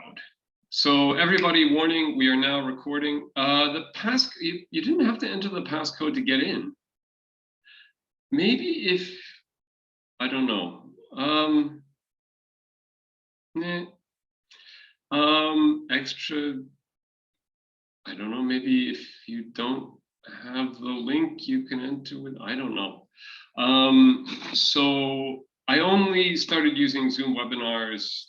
loud. So everybody, warning, we are now recording. You didn't have to enter the passcode to get in. Maybe if, I don't know. Extra, I don't know, maybe if you don't have the link, you can enter it, I don't know. So I only started using Zoom webinars.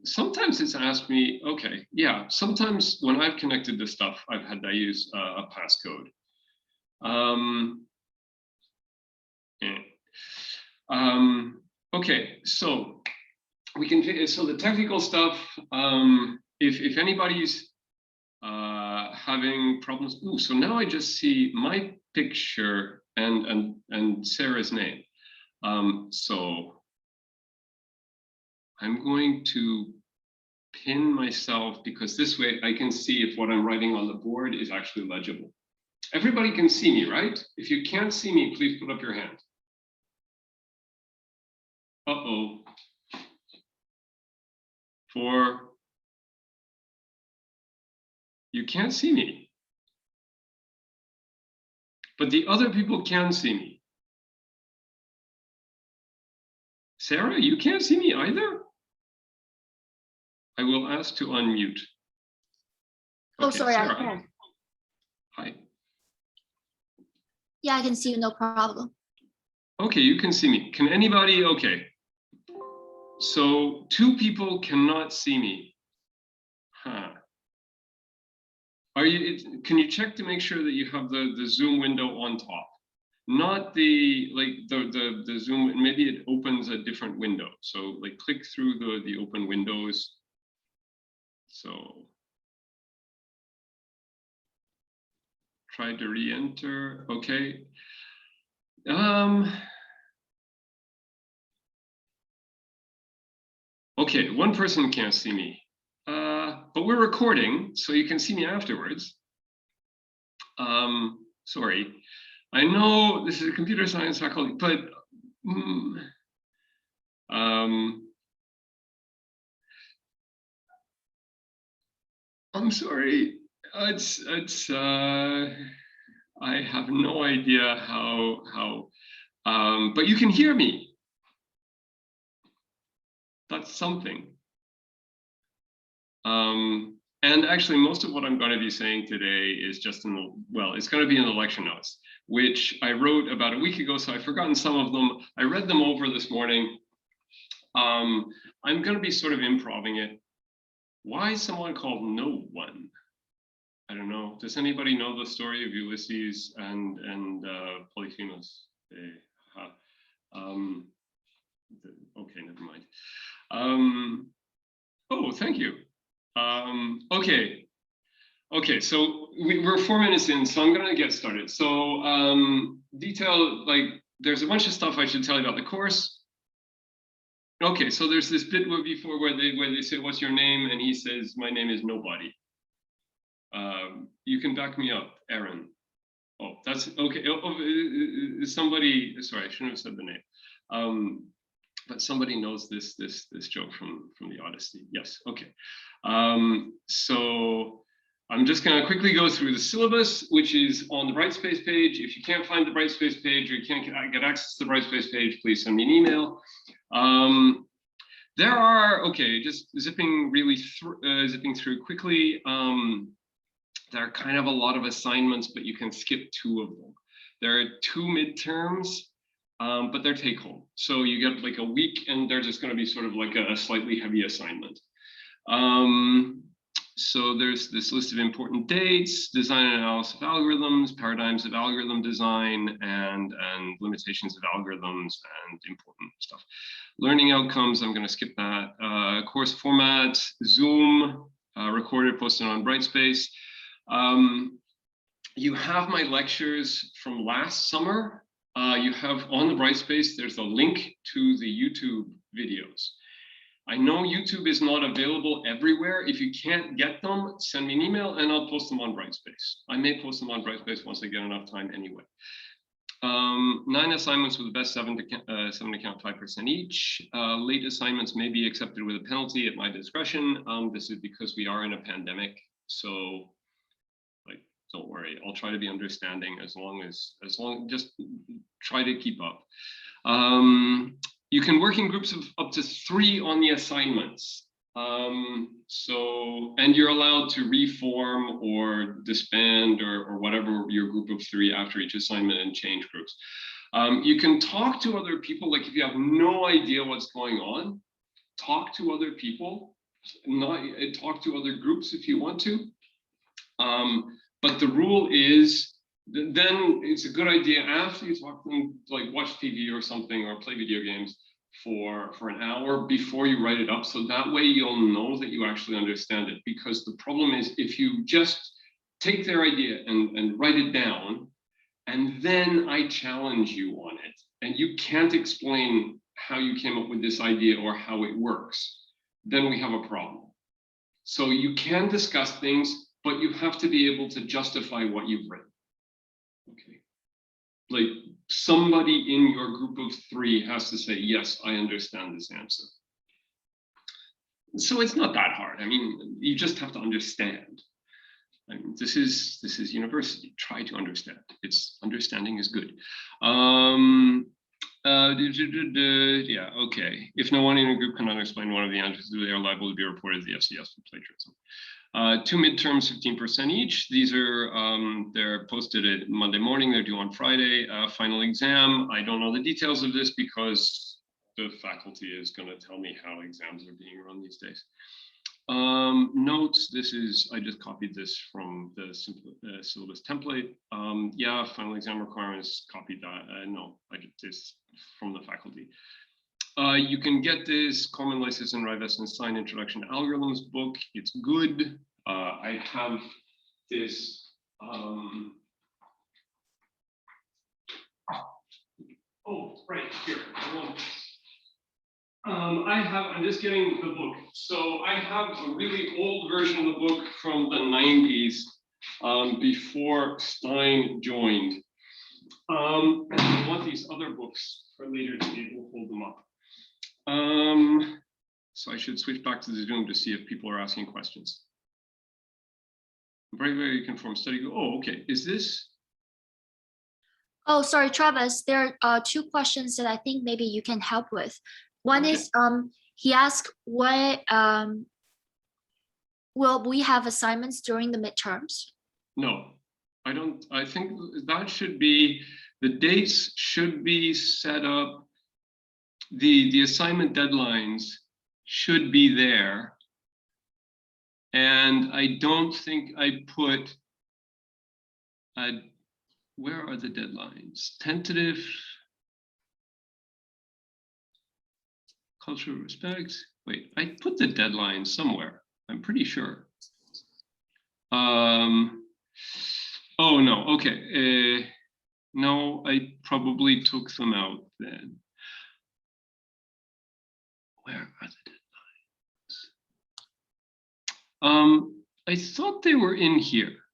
Sometimes it's asked me, okay, yeah, sometimes when I've connected to stuff, I've had to use a passcode. Okay, so we can, so the technical stuff, if anybody's having problems, ooh, so now I just see my picture and Sarah's name. So I'm going to pin myself because this way I can see if what I'm writing on the board is actually legible. Everybody can see me, right? If you can't see me, please put up your hand. Uh-oh. 4. You can't see me. But the other people can see me. Sarah, you can't see me either? I will ask to unmute. Oh, sorry, Sarah. I can. Hi. Yeah, I can see you, no problem. Okay, you can see me. Can anybody? Okay. So 2 people cannot see me. Huh. Are you? Can you check to make sure that you have the Zoom window on top? Not the the Zoom. Maybe it opens a different window. So like click through the open windows. So try to re-enter. Okay. Okay, 1 person can't see me, but we're recording, so you can see me afterwards. Sorry, I know this is a computer science faculty, but I'm sorry. I have no idea how. But you can hear me. That's something. And actually, most of what I'm going to be saying today is just in the, well, it's going to be in the lecture notes, which I wrote about a week ago, so I've forgotten some of them. I read them over this morning. I'm going to be sort of improving it. Why is someone called No One? I don't know. Does anybody know the story of Ulysses and Polyphemus? Okay, never mind. Oh, thank you. Okay, so we're 4 minutes in, so I'm gonna get started. So detail, like there's a bunch of stuff I should tell you about the course. Okay, so there's this bit before where they say, what's your name? And he says, my name is nobody. You can back me up, Aaron. Oh, that's okay. Somebody, sorry, I shouldn't have said the name. But somebody knows this joke from the Odyssey. Yes, okay. So I'm just gonna quickly go through the syllabus, which is on the Brightspace page. If you can't find the Brightspace page or you can't get access to the Brightspace page, please send me an email. There are, okay, just zipping through quickly. There are kind of a lot of assignments, but you can skip 2 of them. There are 2 midterms. But they're take home. So you get like a week and they're just going to be sort of like a slightly heavy assignment. So there's this list of important dates, design and analysis of algorithms, paradigms of algorithm design, and limitations of algorithms and important stuff. Learning outcomes, I'm going to skip that. Course format, Zoom, recorded, posted on Brightspace. You have my lectures from last summer. You have on the Brightspace, there's a link to the YouTube videos. I know YouTube is not available everywhere. If you can't get them, send me an email and I'll post them on Brightspace. I may post them on Brightspace once I get enough time anyway. 9 assignments with the best 7 to count 5% each. Late assignments may be accepted with a penalty at my discretion. This is because we are in a pandemic, so like, don't worry. I'll try to be understanding as long just try to keep up. You can work in groups of up to 3 on the assignments. And you're allowed to reform or disband or whatever your group of 3 after each assignment and change groups. You can talk to other people, like if you have no idea what's going on, talk to other people, talk to other groups if you want to. But the rule is, then it's a good idea after you talk to them, like watch TV or something or play video games for an hour before you write it up, so that way you'll know that you actually understand it. Because the problem is if you just take their idea and write it down and then I challenge you on it and you can't explain how you came up with this idea or how it works, then we have a problem. So you can discuss things, but you have to be able to justify what you've written. Okay, like somebody in your group of 3 has to say, yes, I understand this answer. So it's not that hard. I mean, you just have to understand. I mean, this is university. Try to understand. Understanding is good. Yeah, okay. If no one in a group cannot explain one of the answers, they are liable to be reported to the FCS for plagiarism. 2 midterms, 15% each. These are, they're posted at Monday morning, they're due on Friday. Final exam, I don't know the details of this because the faculty is gonna tell me how exams are being run these days. Notes, I just copied this from the syllabus template. Yeah, final exam requirements, copied that. No, I did this from the faculty. You can get this Common License and Rivest and Sign Introduction to Algorithms book. It's good. I have this. Oh, right here. I'm just getting the book. So I have a really old version of the book from the 90s, before Stein joined. And I want these other books for later to be able to hold them up. So I should switch back to the Zoom to see if people are asking questions. Very, very conform study. Oh, okay. Is this? Oh, sorry, Travis. There are 2 questions that I think maybe you can help with. One is, he asked, what will we have assignments during the midterms? No, I don't. I think that should be, the dates should be set up. The assignment deadlines should be there. And I don't think I put, where are the deadlines? Tentative, cultural respect. Wait, I put the deadline somewhere, I'm pretty sure. Oh no, okay. No, I probably took them out then. Where are the deadlines? I thought they were in here.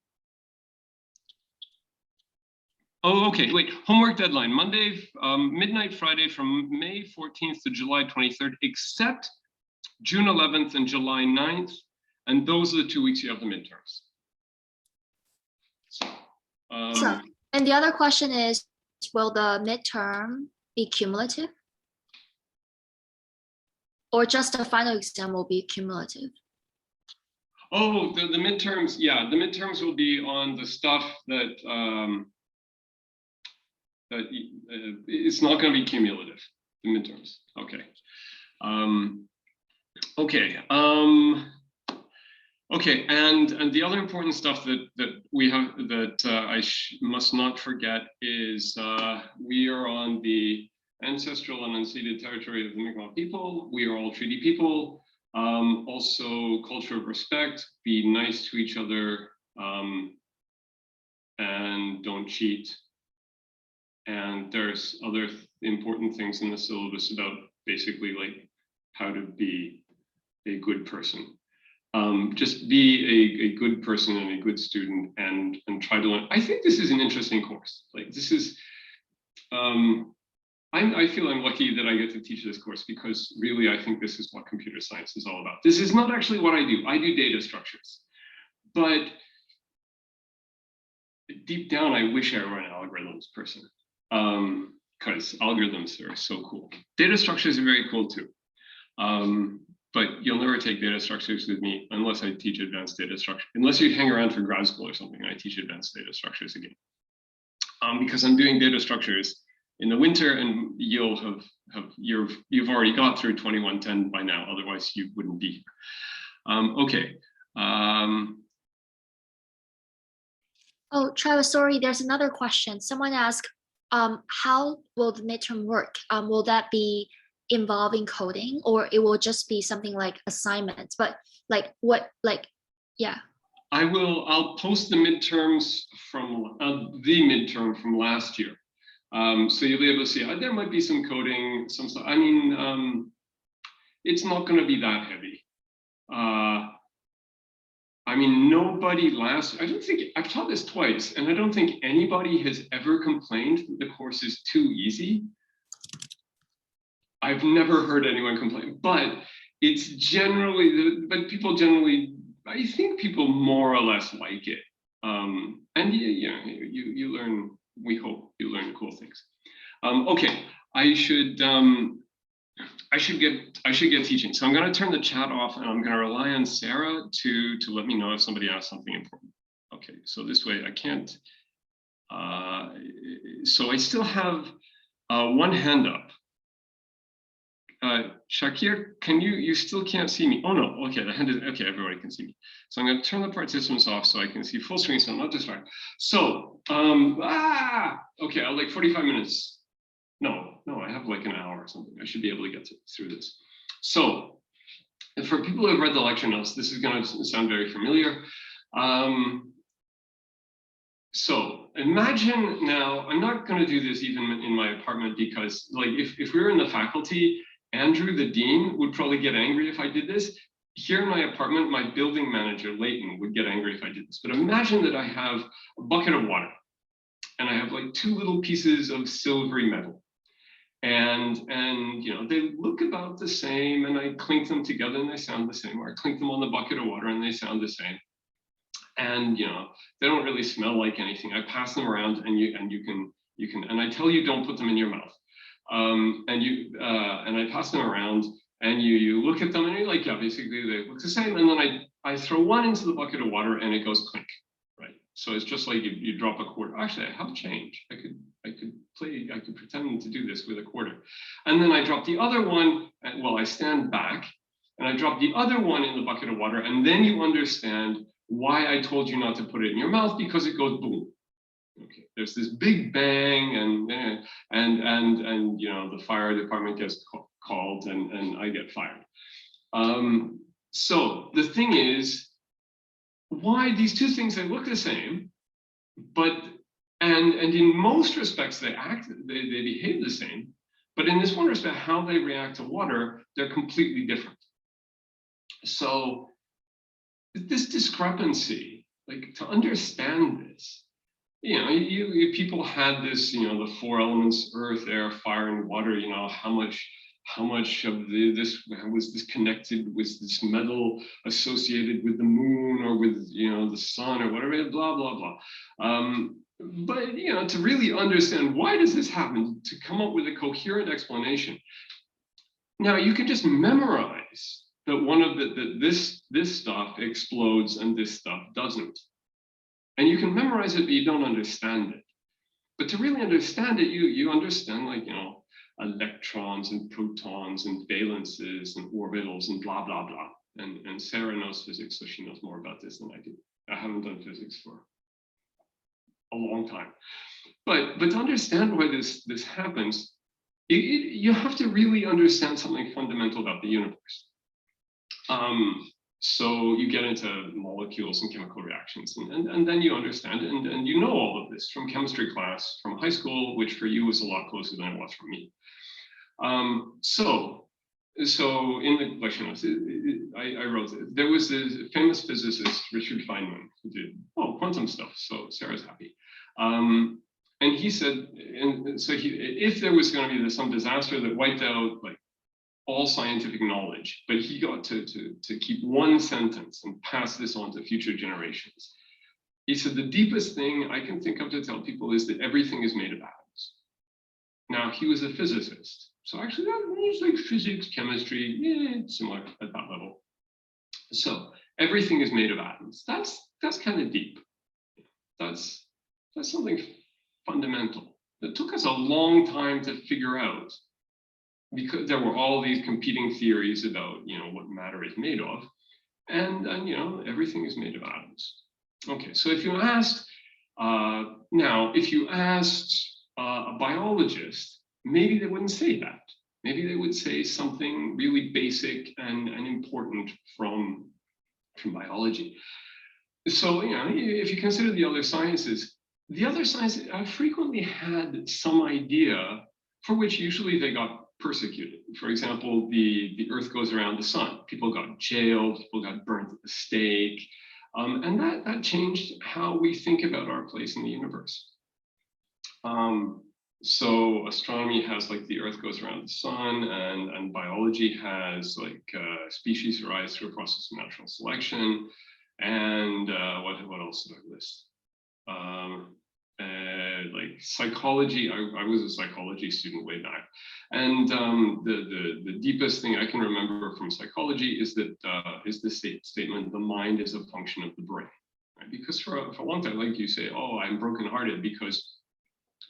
Oh, okay, wait, homework deadline, Monday, midnight Friday from May 14th to July 23rd, except June 11th and July 9th. And those are the 2 weeks you have the midterms. So, sure. And the other question is, will the midterm be cumulative? Or just the final exam will be cumulative? Oh, the midterms, yeah, the midterms will be on the stuff that, it's not going to be cumulative, the midterms. Okay. Okay, and the other important stuff that we have that I must not forget is we are on the ancestral and unceded territory of the Mi'kmaq people. We are all treaty people. Also, culture of respect. Be nice to each other, and don't cheat. And there's other important things in the syllabus about basically like how to be a good person. Just be a good person and a good student and try to learn. I think this is an interesting course. Like this is, I feel I'm lucky that I get to teach this course because really I think this is what computer science is all about. This is not actually what I do. I do data structures. But deep down, I wish I were an algorithms person because algorithms are so cool. Data structures are very cool too. But you'll never take data structures with me unless I teach advanced data structure. Unless you hang around for grad school or something, I teach advanced data structures again. Because I'm doing data structures in the winter, and you've already got through 2110 by now. Otherwise, you wouldn't be here. Okay. Oh, Travis, sorry, there's another question. Someone asked, how will the midterm work? Will that be involving coding, or it will just be something like assignments? But like what, yeah. I'll post the midterms from the midterm from last year. So you'll be able to see, there might be some coding, some stuff. I mean, it's not going to be that heavy. I mean, nobody I don't think, I've taught this twice, and I don't think anybody has ever complained that the course is too easy. I've never heard anyone complain, but it's generally, but people generally, I think people more or less like it. And you learn, we hope you learn cool things. Okay, I should get teaching. So I'm going to turn the chat off, and I'm going to rely on Sarah to let me know if somebody asks something important. Okay, so this way I can't. So I still have one hand up. Shakir, you still can't see me? Oh no, okay, the hand is, okay, everybody can see me. So I'm going to turn the participants off so I can see full screen, so I'm not distracted. So, okay, I'll like 45 minutes. No, I have like an hour or something. I should be able to get through this. So, for people who have read the lecture notes, this is going to sound very familiar. So imagine now, I'm not going to do this even in my apartment because, like, if we were in the faculty, Andrew, the dean, would probably get angry if I did this. Here in my apartment, my building manager, Leighton, would get angry if I did this. But imagine that I have a bucket of water, and I have like two little pieces of silvery metal. And they look about the same, and I clink them together and they sound the same, or I clink them on the bucket of water and they sound the same. And they don't really smell like anything. I pass them around, and you can, and I tell you don't put them in your mouth. And I pass them around, and you look at them, and you're like, yeah, basically they look the same. And then I throw one into the bucket of water, and it goes clink, right? So it's just like you drop a quarter. Actually, I have change. I could pretend to do this with a quarter. And then I drop the other one, and, well, I stand back, and I drop the other one in the bucket of water, and then you understand why I told you not to put it in your mouth, because it goes boom. Okay, there's this big bang, and the fire department gets called, and I get fired. So the thing is, why these two things, they look the same, but and in most respects they behave the same, but in this one respect, how they react to water, they're completely different. So this discrepancy, like, to understand this, people had this, the four elements: earth, air, fire, and water. How much of this was connected with this metal associated with the moon or with the sun or whatever, blah blah blah. But to really understand why does this happen, to come up with a coherent explanation. Now you can just memorize that one of this stuff explodes and this stuff doesn't. And you can memorize it, but you don't understand it. But to really understand it, you understand, like, electrons and protons and valences and orbitals and blah, blah, blah. And Sarah knows physics, so she knows more about this than I do. I haven't done physics for a long time. But to understand why this happens, you have to really understand something fundamental about the universe. So you get into molecules and chemical reactions, and then you understand it, and you know all of this from chemistry class from high school, which for you was a lot closer than it was for me. So in the lecture notes, I wrote it. There was this famous physicist, Richard Feynman, who did quantum stuff. So Sarah's happy. and he said, and so if there was going to be some disaster that wiped out like all scientific knowledge, but he got to keep one sentence and pass this on to future generations. He said, the deepest thing I can think of to tell people is that everything is made of atoms. Now, he was a physicist. So actually, that means like physics, chemistry, yeah, similar at that level. So everything is made of atoms. That's kind of deep. That's something fundamental. It took us a long time to figure out, because there were all these competing theories about, what matter is made of, and everything is made of atoms. Okay, so if you asked a biologist, maybe they wouldn't say that. Maybe they would say something really basic and important from biology. So, if you consider the other sciences frequently had some idea for which usually they got persecuted. For example, the Earth goes around the sun. People got jailed, people got burnt at the stake. And that changed how we think about our place in the universe. So astronomy has like the Earth goes around the sun, and biology has like species arise through a process of natural selection. And what else did I list? Like psychology, I was a psychology student way back, and the deepest thing I can remember from psychology is that is the statement: the mind is a function of the brain. Right? Because for a long time, like you say, oh, I'm brokenhearted because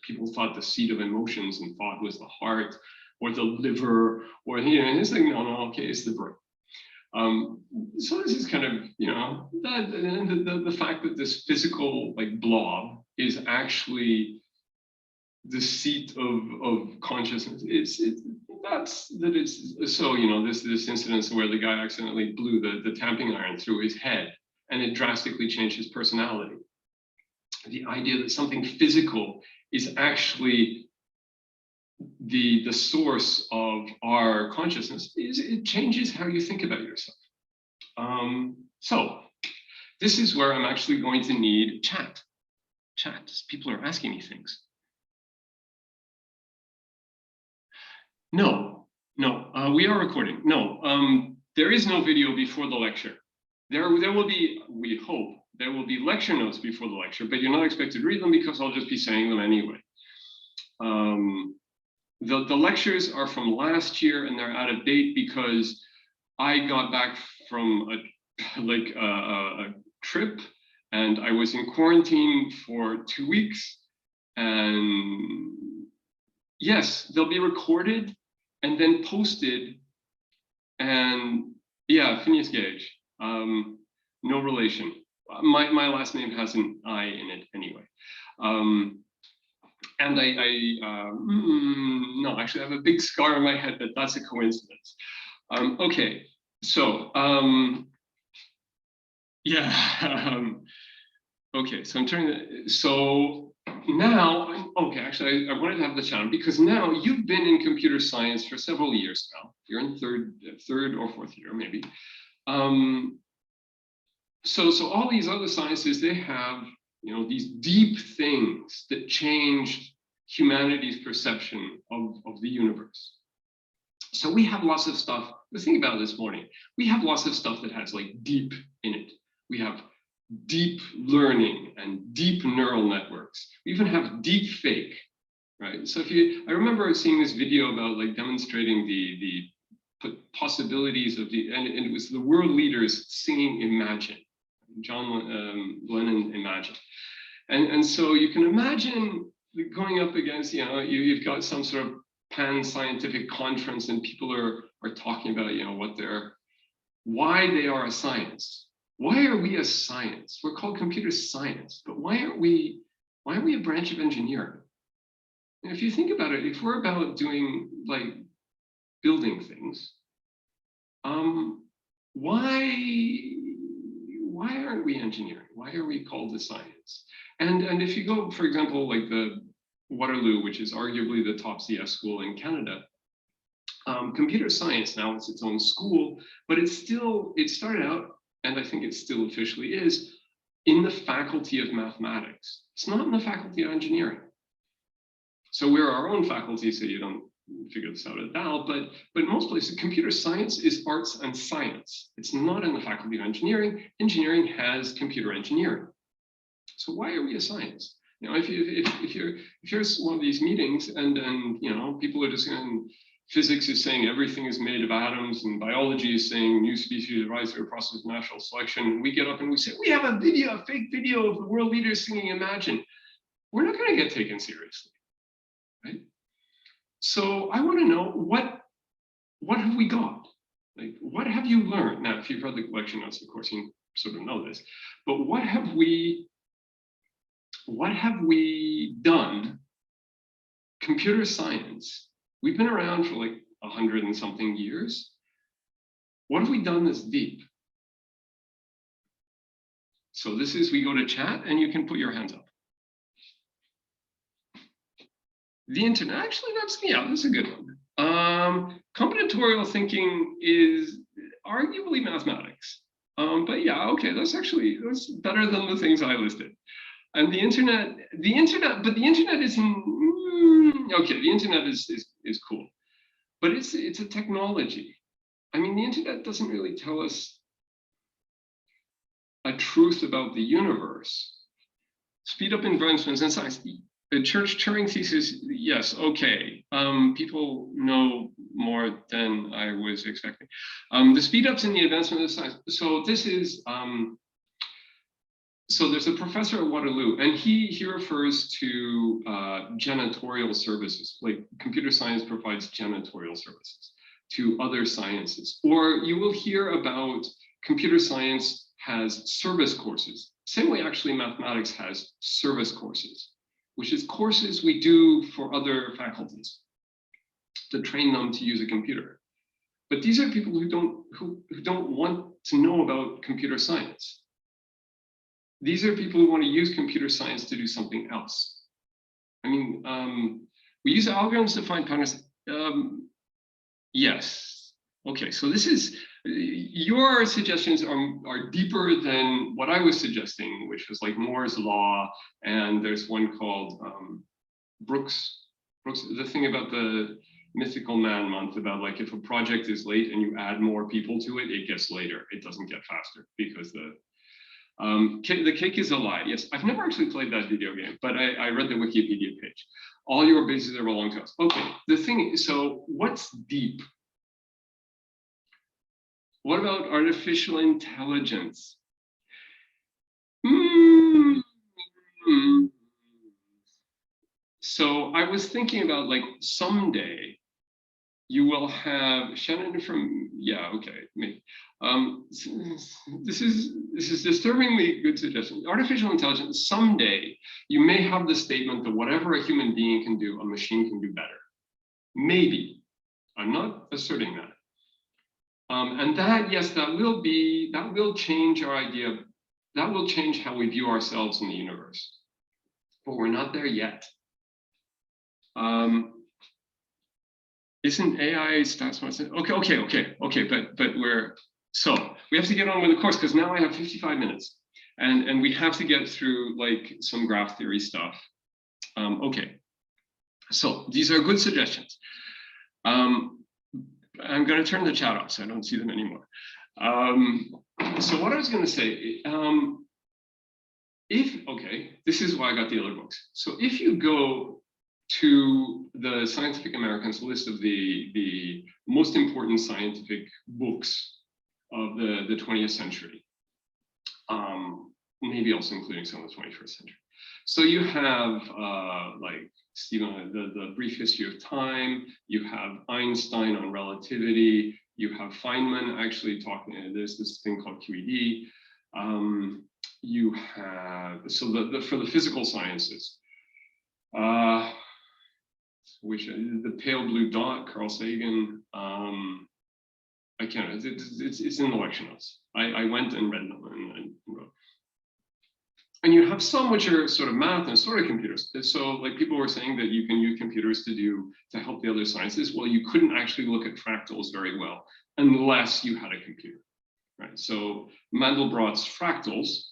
people thought the seat of emotions and thought was the heart or the liver, or and it's like no, okay, it's the brain. So this is kind of the fact that this physical like blob is actually the seat of consciousness. It's so this incident where the guy accidentally blew the tapping iron through his head and it drastically changed his personality. The idea that something physical is actually the source of our consciousness it changes how you think about yourself. So this is where I'm actually going to need chat. People are asking me things. No, we are recording. No, there is no video before the lecture. There will be, we hope, there will be lecture notes before the lecture, but you're not expected to read them because I'll just be saying them anyway. The lectures are from last year and they're out of date because I got back from a trip and I was in quarantine for 2 weeks. And yes, they'll be recorded and then posted. And yeah, Phineas Gage, no relation. My last name has an I in it anyway. And no, actually I have a big scar on my head, but that's a coincidence. Okay, so okay, so I'm turning so now, okay, actually I wanted to have the channel because now you've been in computer science for several years now. You're in third or fourth year, maybe. So all these other sciences, they have these deep things that change humanity's perception of the universe. So we have lots of stuff. Think about it this morning. We have lots of stuff that has like deep in it. We have deep learning and deep neural networks. We even have deep fake, right? So I remember seeing this video about like demonstrating the possibilities of and it was the world leaders singing Imagine. John Lennon, Imagine. And so you can imagine going up against, you've got some sort of pan-scientific conference and people are talking about, why they are a science. Why are we a science? We're called computer science, but why are we a branch of engineering? And if you think about it, if we're about doing like building things, why aren't we engineering? Why are we called the science? And if you go, for example, like the Waterloo, which is arguably the top CS school in Canada, computer science now it's its own school, but it started out, and I think it still officially is, in the faculty of mathematics. It's not in the faculty of engineering. So we're our own faculty, so you don't figure this out at Dal, but most places, computer science is arts and science. It's not in the Faculty of Engineering. Engineering has computer engineering. So why are we a science? You know, if you're one of these meetings and you know, people are just going, physics is saying everything is made of atoms, and biology is saying new species arise through a process of natural selection, and we get up and we say, we have a video, a fake video of the world leaders singing Imagine. We're not going to get taken seriously, right? So I want to know what have we got? Like, what have you learned? Now, if you've read the collection notes, of course, you sort of know this, but what have we done? Computer science, we've been around for like 100 and something years. What have we done that's deep? So this is, we go to chat and you can put your hands up. The internet, actually, that's a good one. Combinatorial thinking is arguably mathematics. But yeah, okay, that's better than the things I listed. And the internet, but the internet is okay, the internet is cool, but it's a technology. I mean, the internet doesn't really tell us a truth about the universe. Speed up advancements in science. The Turing thesis, yes, okay. People know more than I was expecting. The speed ups in the advancement of science. So this is, so there's a professor at Waterloo, and he refers to janitorial services, like computer science provides janitorial services to other sciences. Or you will hear about computer science has service courses. Same way actually mathematics has service courses, which is courses we do for other faculties to train them to use a computer. But these are people who don't want to know about computer science. These are people who want to use computer science to do something else. I mean, we use algorithms to find patterns. Yes. Okay, so this is, your suggestions are deeper than what I was suggesting, which was like Moore's law, and there's one called Brooks, the thing about the Mythical Man month, about like if a project is late and you add more people to it, it gets later. It doesn't get faster because the cake is a lie. Yes, I've never actually played that video game, but I read the Wikipedia page. All your bases are belong to us. Okay, the thing is, so what's deep? What about artificial intelligence? So I was thinking about like someday you will have Shannon from, yeah, okay, me. This is disturbingly good suggestion. Artificial intelligence, someday you may have the statement that whatever a human being can do, a machine can do better. Maybe. I'm not asserting that. And that, yes, that will change our idea. That will change how we view ourselves in the universe. But we're not there yet. Isn't AI stats? Okay, but we have to get on with the course because now I have 55 minutes, and we have to get through like some graph theory stuff. Okay, so these are good suggestions. I'm going to turn the chat off so I don't see them anymore. So what I was going to say, this is why I got the other books. So if you go to the Scientific American's list of the most important scientific books of the 20th century, maybe also including some of the 21st century. So you have like Stephen, the Brief History of Time, you have Einstein on relativity, you have Feynman actually talking, there's this thing called QED. You have, so for the physical sciences, which the pale blue dot, Carl Sagan, I can't, it's in the lecture notes. I went and read them and wrote. And you have some which are sort of math and sort of computers. So like people were saying that you can use computers to help the other sciences. Well, you couldn't actually look at fractals very well unless you had a computer, right? So Mandelbrot's fractals.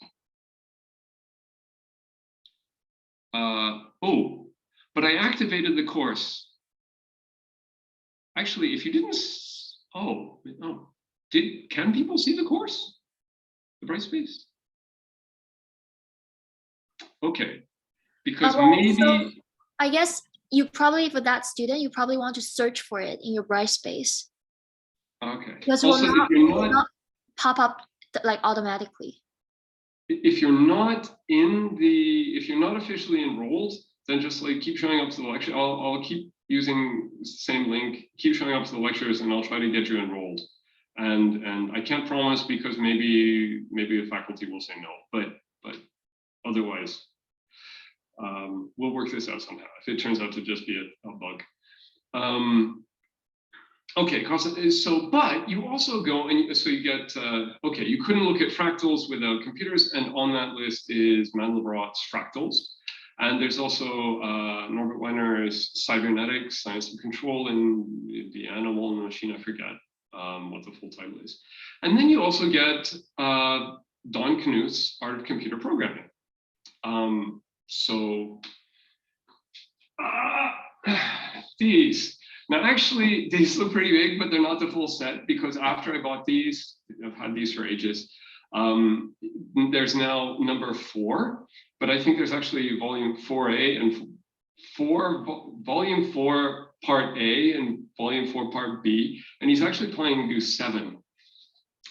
But but I activated the course. Actually, if you didn't, oh, no. Can people see the course? The Brightspace? Okay, because well, maybe. so I guess you probably, for that student, you probably want to search for it in your Brightspace. Okay. Because Also, it will not pop up like automatically. If you're not if you're not officially enrolled, then just like keep showing up to the lecture. I'll keep using the same link, keep showing up to the lectures, and I'll try to get you enrolled. And I can't promise because maybe the faculty will say no, but otherwise, we'll work this out somehow. If it turns out to just be a bug. Okay, so, but you also go and so you get, okay, you couldn't look at fractals without computers, and on that list is Mandelbrot's fractals. And there's also Norbert Weiner's cybernetics, science of control, and the animal and the machine, I forget what the full title is. And then you also get Don Knuth's Art of Computer Programming. These. Now, actually, these look pretty big, but they're not the full set because after I bought these, I've had these for ages. There's now number 4, but I think there's actually volume 4A and volume 4 part A and volume 4 part B, and he's actually planning to do 7.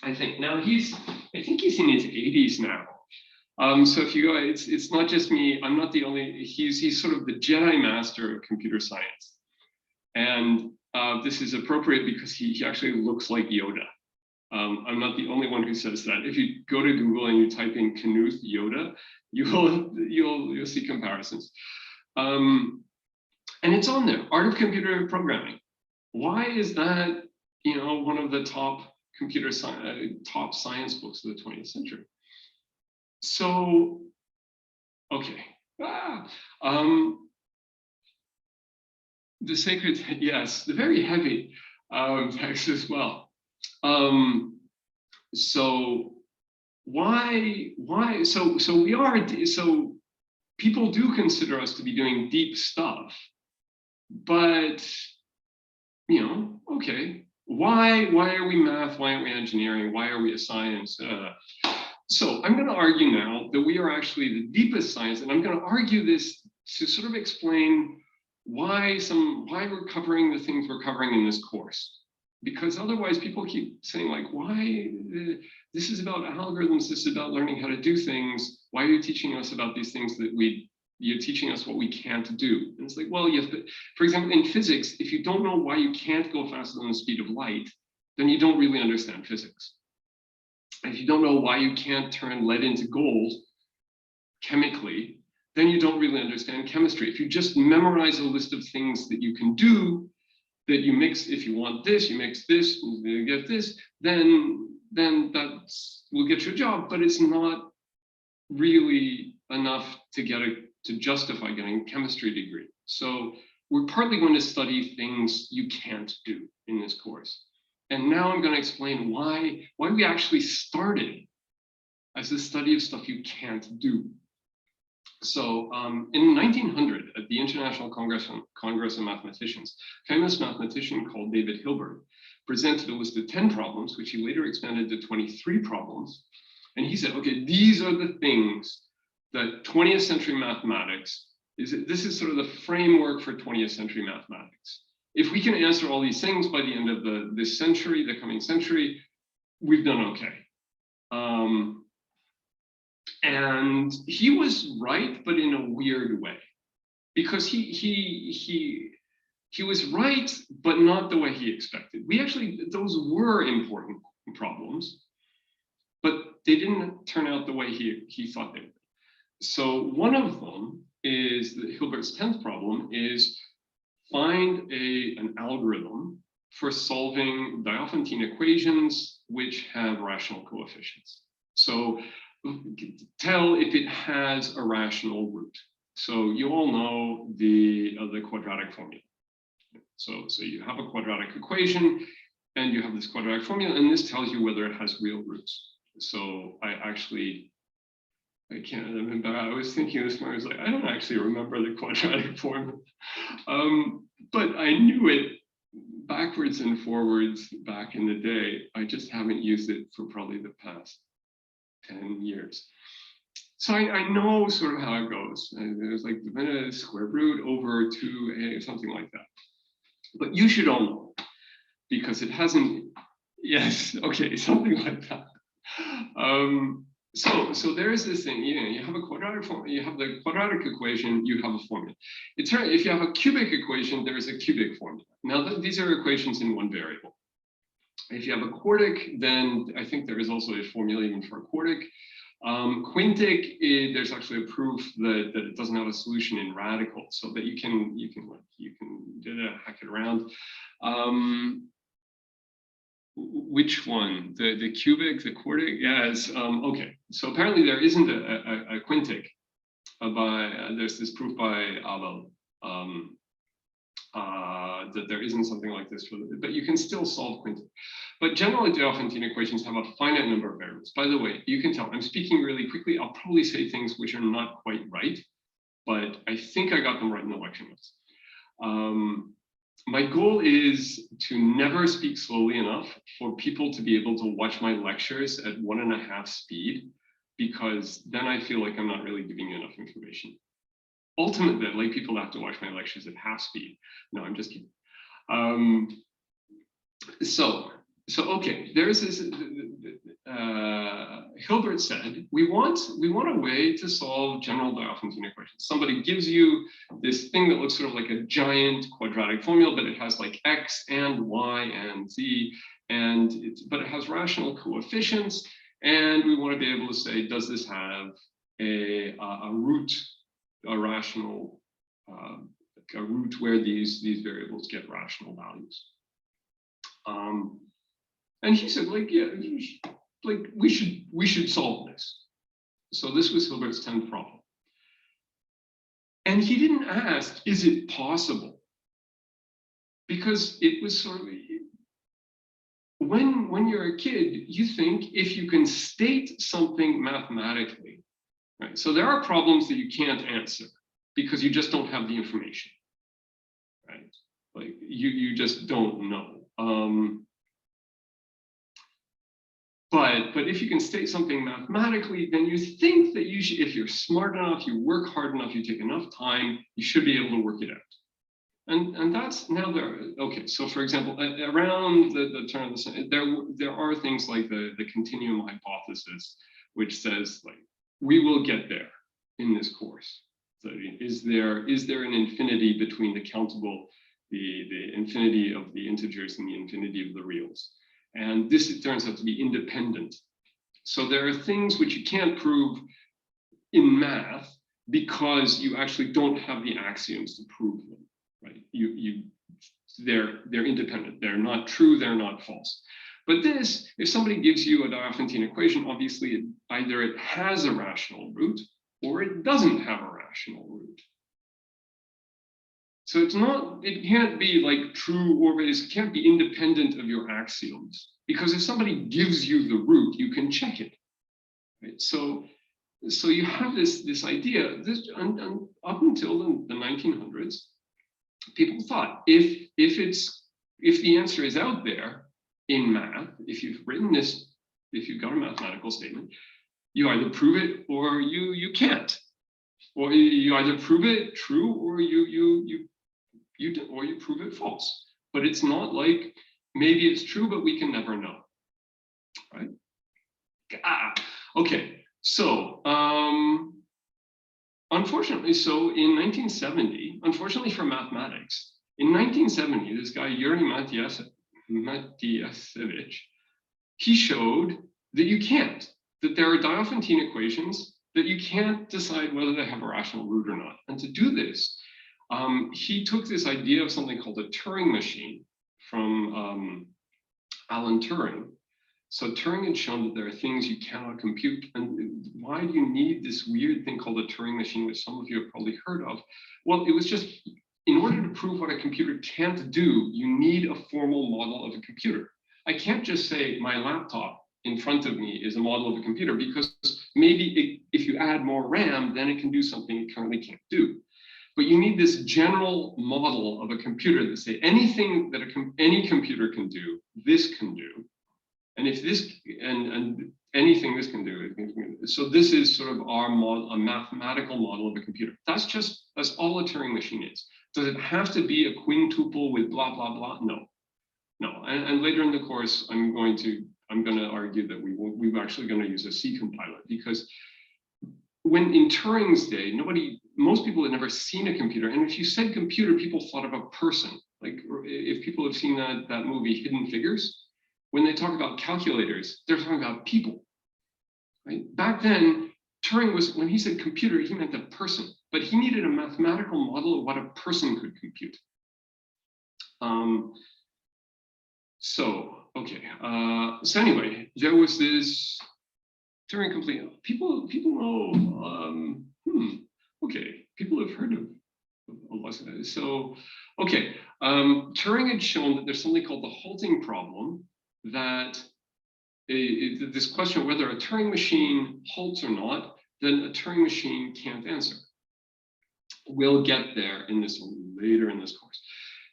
I think now I think he's in his 80s now. So if you go, it's not just me. I'm not the only. He's sort of the Jedi master of computer science. And this is appropriate because he actually looks like Yoda. I'm not the only one who says that. If you go to Google and you type in Knuth Yoda, you'll see comparisons. And it's on there, Art of Computer Programming. Why is that, one of the top top science books of the 20th century? So, okay. The sacred, yes, the very heavy text as well. So why? So people do consider us to be doing deep stuff, but okay. Why are we math? Why aren't we engineering? Why are we a science? So I'm going to argue now that we are actually the deepest science, and I'm going to argue this to sort of explain why we're covering the things we're covering in this course. Because otherwise people keep saying like, why this is about algorithms, this is about learning how to do things. Why are you teaching us about these things that you're teaching us what we can't do? And it's like, well, yes, but for example, in physics, if you don't know why you can't go faster than the speed of light, then you don't really understand physics. If you don't know why you can't turn lead into gold chemically, then you don't really understand chemistry. If you just memorize a list of things that you can do, that you mix, if you want this, you mix this, you get this, then that will get you a job, but it's not really enough to justify getting a chemistry degree. So we're partly going to study things you can't do in this course. And now I'm going to explain why we actually started as the study of stuff you can't do. So in 1900, at the International Congress of Mathematicians, a famous mathematician called David Hilbert presented a list of 10 problems, which he later expanded to 23 problems. And he said, okay, these are the things that 20th century mathematics this is sort of the framework for 20th century mathematics. If we can answer all these things by the end of this century, the coming century, we've done okay. And he was right, but in a weird way, because he was right, but not the way he expected. Those were important problems, but they didn't turn out the way he thought they would. So one of them is Hilbert's 10th problem is find an algorithm for solving Diophantine equations which have rational coefficients. So tell if it has a rational root. So you all know the quadratic formula. So you have a quadratic equation and you have this quadratic formula, and this tells you whether it has real roots. So I actually I can't remember. I was thinking this morning, I was like, I don't actually remember the quadratic formula. But I knew it backwards and forwards back in the day. I just haven't used it for probably the past 10 years. So I know sort of how it goes. There's like the square root over 2a, something like that. But you should all know, because it hasn't, yes, okay, something like that. So there is this thing, you have a quadratic formula, you have the quadratic equation, you have a formula. If you have a cubic equation, there is a cubic formula. Now these are equations in one variable. If you have a quartic, then I think there is also a formula even for a quartic. Quintic, there's actually a proof that it doesn't have a solution in radical, so that you can hack it around. Which one? The cubic, the quartic? Yes. Okay. So apparently there isn't a quintic. There's this proof by Abel that there isn't something like this but you can still solve quintic. But generally, Diophantine equations have a finite number of variables. By the way, you can tell I'm speaking really quickly. I'll probably say things which are not quite right, but I think I got them right in the lecture notes. My goal is to never speak slowly enough for people to be able to watch my lectures at 1.5 speed, because then I feel like I'm not really giving you enough information. Ultimately, I'd like people to have to watch my lectures at half speed. No, I'm just kidding. So okay, there's this. Hilbert said we want a way to solve general Diophantine equations. Somebody gives you this thing that looks sort of like a giant quadratic formula, but it has like x and y and z, but it has rational coefficients, and we want to be able to say, does this have a root, a rational, a root where these variables get rational values? And he said, like, yeah, like we should solve this. So this was Hilbert's 10th problem. And he didn't ask, is it possible? Because it was sort of, when you're a kid, you think if you can state something mathematically, right? So there are problems that you can't answer because you just don't have the information, right? Like you just don't know. But if you can state something mathematically, then you think that you should, if you're smart enough, you work hard enough, you take enough time, you should be able to work it out. And that's now there. Okay, so for example, around the turn of the century, there are things like the continuum hypothesis, which says like we will get there in this course. So is there an infinity between the countable, the infinity of the integers and the infinity of the reals? And this, it turns out to be independent. So there are things which you can't prove in math because you actually don't have the axioms to prove them, right? They're independent. They're not true, they're not false. But this, if somebody gives you a Diophantine equation, obviously either it has a rational root or it doesn't have a rational root. So it can't be like true or it can't be independent of your axioms, because if somebody gives you the root, you can check it, right? So you have this idea, up until the 1900s, people thought if the answer is out there in math, if you've written this, if you've got a mathematical statement, you either prove it or you can't, or you either prove it true or you prove it false. But it's not like maybe it's true, but we can never know, right? Okay, so unfortunately, so in 1970, unfortunately for mathematics, in 1970, this guy Yuri Matyasevich, he showed that that there are Diophantine equations that you can't decide whether they have a rational root or not. And to do this, he took this idea of something called a Turing machine from Alan Turing. So Turing had shown that there are things you cannot compute. And why do you need this weird thing called a Turing machine, which some of you have probably heard of? Well, it was just, in order to prove what a computer can't do, you need a formal model of a computer. I can't just say my laptop in front of me is a model of a computer, because maybe if you add more RAM, then it can do something it currently can't do. But you need this general model of a computer that say anything that any computer can do, this can do. And if this, and anything this can do, so this is sort of our model, a mathematical model of a computer. That's all a Turing machine is. Does it have to be a quintuple with blah, blah, blah? No, no. And later in the course, I'm going to argue that we're actually going to use a C compiler, because when in Turing's day, most people had never seen a computer. And if you said computer, people thought of a person. Like if people have seen that movie, Hidden Figures, when they talk about calculators, they're talking about people, right? Back then, Turing when he said computer, he meant a person, but he needed a mathematical model of what a person could compute. So anyway, there was this Turing complete. People know. Okay, people have heard of lots of that. So, okay, Turing had shown that there's something called the halting problem, that this question of whether a Turing machine halts or not, then a Turing machine can't answer. We'll get there later in this course.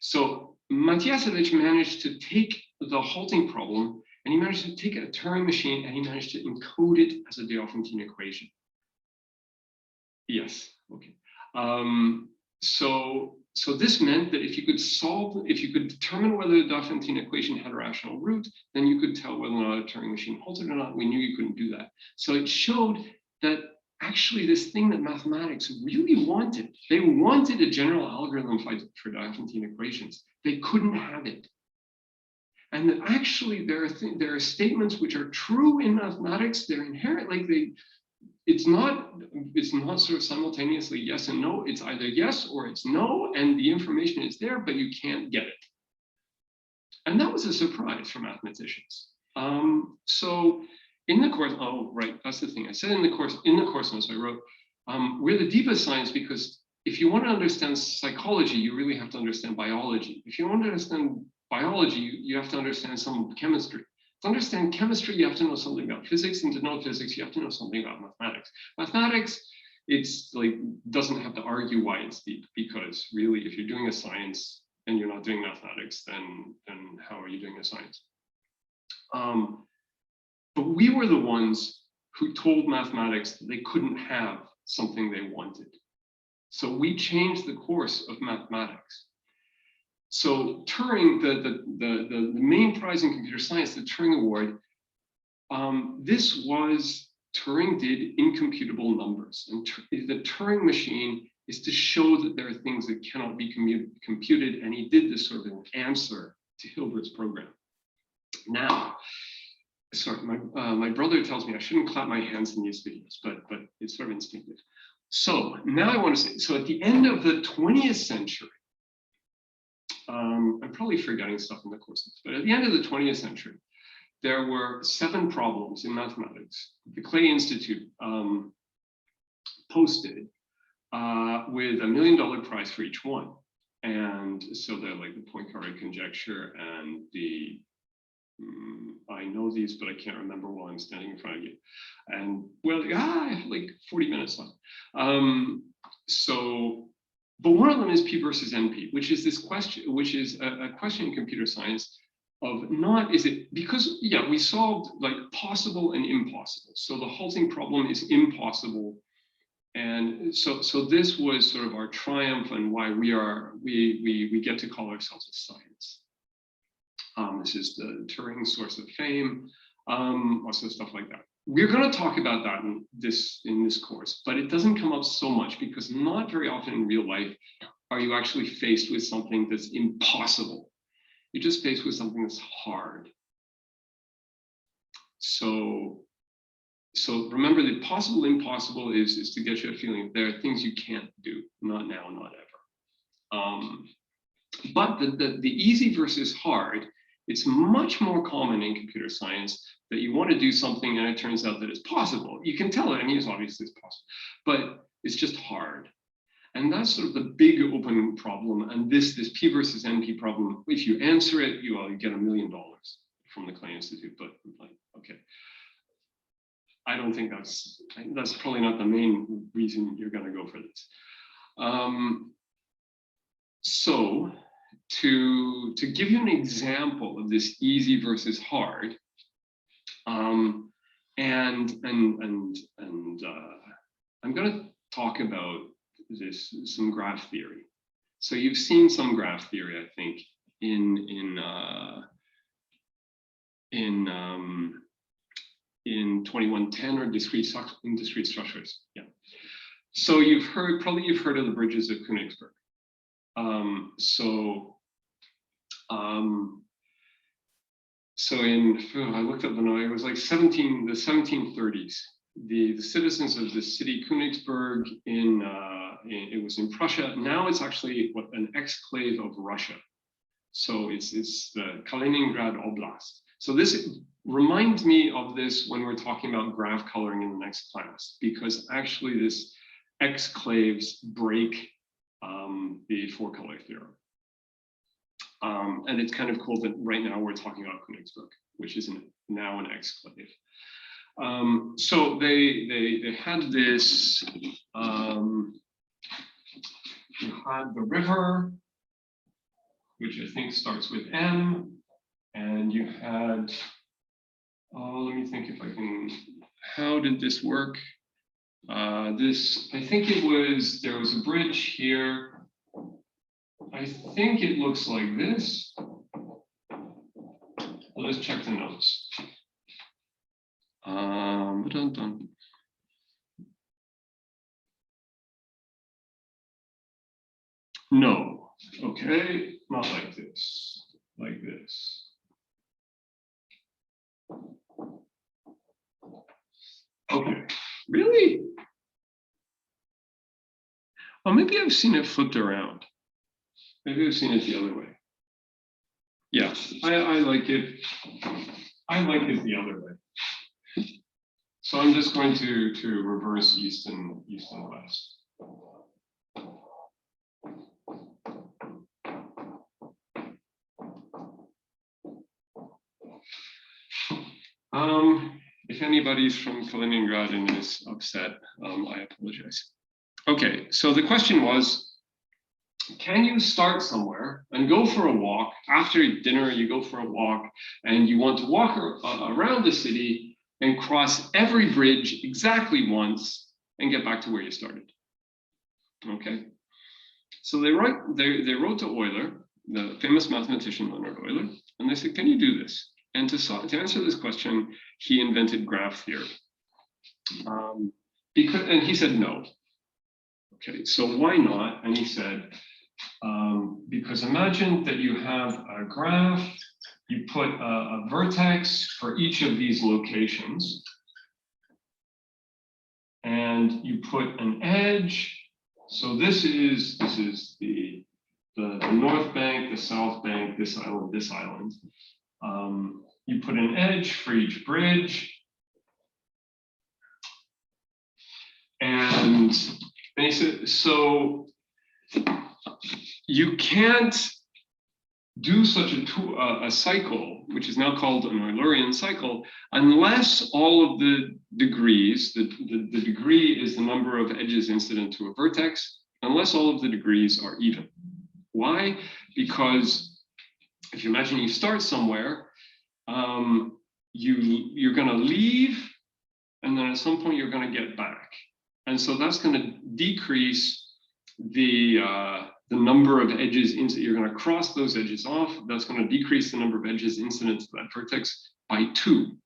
So Matyasevich managed to take the halting problem, and he managed to take a Turing machine and he managed to encode it as a de Lafontaine equation. Yes, okay. So this meant that if you could determine whether the de Lafontaine equation had a rational root, then you could tell whether or not a Turing machine halted or not. We knew you couldn't do that. So it showed that actually this thing that mathematics really wanted, they wanted a general algorithm for de Lafontaine equations. They couldn't have it. And that actually there are statements which are true in mathematics. They're inherent, like it's not sort of simultaneously yes and no. It's either yes or it's no, and the information is there, but you can't get it. And that was a surprise for mathematicians. So in the course, oh right, that's the thing I said in the course notes I wrote. We're the deepest science because if you want to understand psychology, you really have to understand biology. If you want to understand biology, you have to understand some chemistry. To understand chemistry, you have to know something about physics, and to know physics, you have to know something about mathematics. Mathematics, it's like doesn't have to argue why it's deep, because really, if you're doing a science and you're not doing mathematics, then how are you doing a science? But we were the ones who told mathematics that they couldn't have something they wanted. So we changed the course of mathematics. So Turing, the main prize in computer science, the Turing Award, Turing did incomputable numbers. And the Turing machine is to show that there are things that cannot be computed, and he did this sort of an answer to Hilbert's program. Now, sorry, my brother tells me I shouldn't clap my hands in these videos, but it's sort of instinctive. So now I want to say, so at the end of the 20th century, I'm probably forgetting stuff in the courses, but at the end of the 20th century, there were 7 problems in mathematics the Clay Institute posted with $1 million prize for each one. And so they're like the Poincaré conjecture and the, I know these, but I can't remember while I'm standing in front of you. And well, I have like 40 minutes left. But one of them is P versus NP, which is this question, which is a question in computer science of not, is it, because, yeah, we solved like possible and impossible. So the halting problem is impossible. And so this was sort of our triumph and why we get to call ourselves a science. This is the Turing source of fame, also stuff like that. We're going to talk about that in this course, but it doesn't come up so much because not very often in real life are you actually faced with something that's impossible. You're just faced with something that's hard. So remember that possible, impossible is to get you a feeling there are things you can't do, not now, not ever. But the easy versus hard, it's much more common in computer science that you want to do something and it turns out that it's possible. You can tell it, I mean, it's obviously it's possible, but it's just hard. And that's sort of the big open problem. And this P versus NP problem, if you answer it, you get $1 million from the Clay Institute, but like, okay. I don't think that's probably not the main reason you're going to go for this. So to give you an example of this easy versus hard, I'm going to talk about some graph theory. So you've seen some graph theory, I think, in 2110 or discrete structures. Yeah. So you've heard of the bridges of Königsberg. So I looked up the number. It was like the 1730s. The citizens of the city Königsberg it was in Prussia. Now it's actually an exclave of Russia. So it's the Kaliningrad Oblast. So this reminds me of this when we're talking about graph coloring in the next class, because actually this exclaves break the four-color theorem. And it's kind of cool that right now we're talking about Königsberg, which is now an exclave. So they had this, you had the river, which I think starts with M, and you had, let me think if I can, how did this work? I think there was a bridge here. I think it looks like this. Let's check the notes. No, okay, not like this, like this. Okay, really? Oh, maybe I've seen it flipped around. Maybe I've seen it the other way. Yeah, I like it. I like it the other way. So I'm just going to reverse east and west. If anybody's from Kaliningrad and is upset, I apologize. Okay, so the question was, can you start somewhere and go for a walk? After dinner, you go for a walk and you want to walk around the city and cross every bridge exactly once and get back to where you started. Okay, so they wrote to Euler, the famous mathematician Leonhard Euler, and they said, can you do this? And to answer this question, he invented graph theory. And he said no. Okay, so why not? And he said, because imagine that you have a graph, you put a vertex for each of these locations, and you put an edge. So this is the north bank, the south bank, this island. You put an edge for each bridge. And he said, so you can't do such a cycle, which is now called an Eulerian cycle, unless all of the degrees, the degree is the number of edges incident to a vertex, unless all of the degrees are even. Why? Because if you imagine you start somewhere, you're going to leave, and then at some point you're going to get back. And so that's going to decrease the number of edges you're going to cross those edges off. That's going to decrease the number of edges incident to that vertex by 2.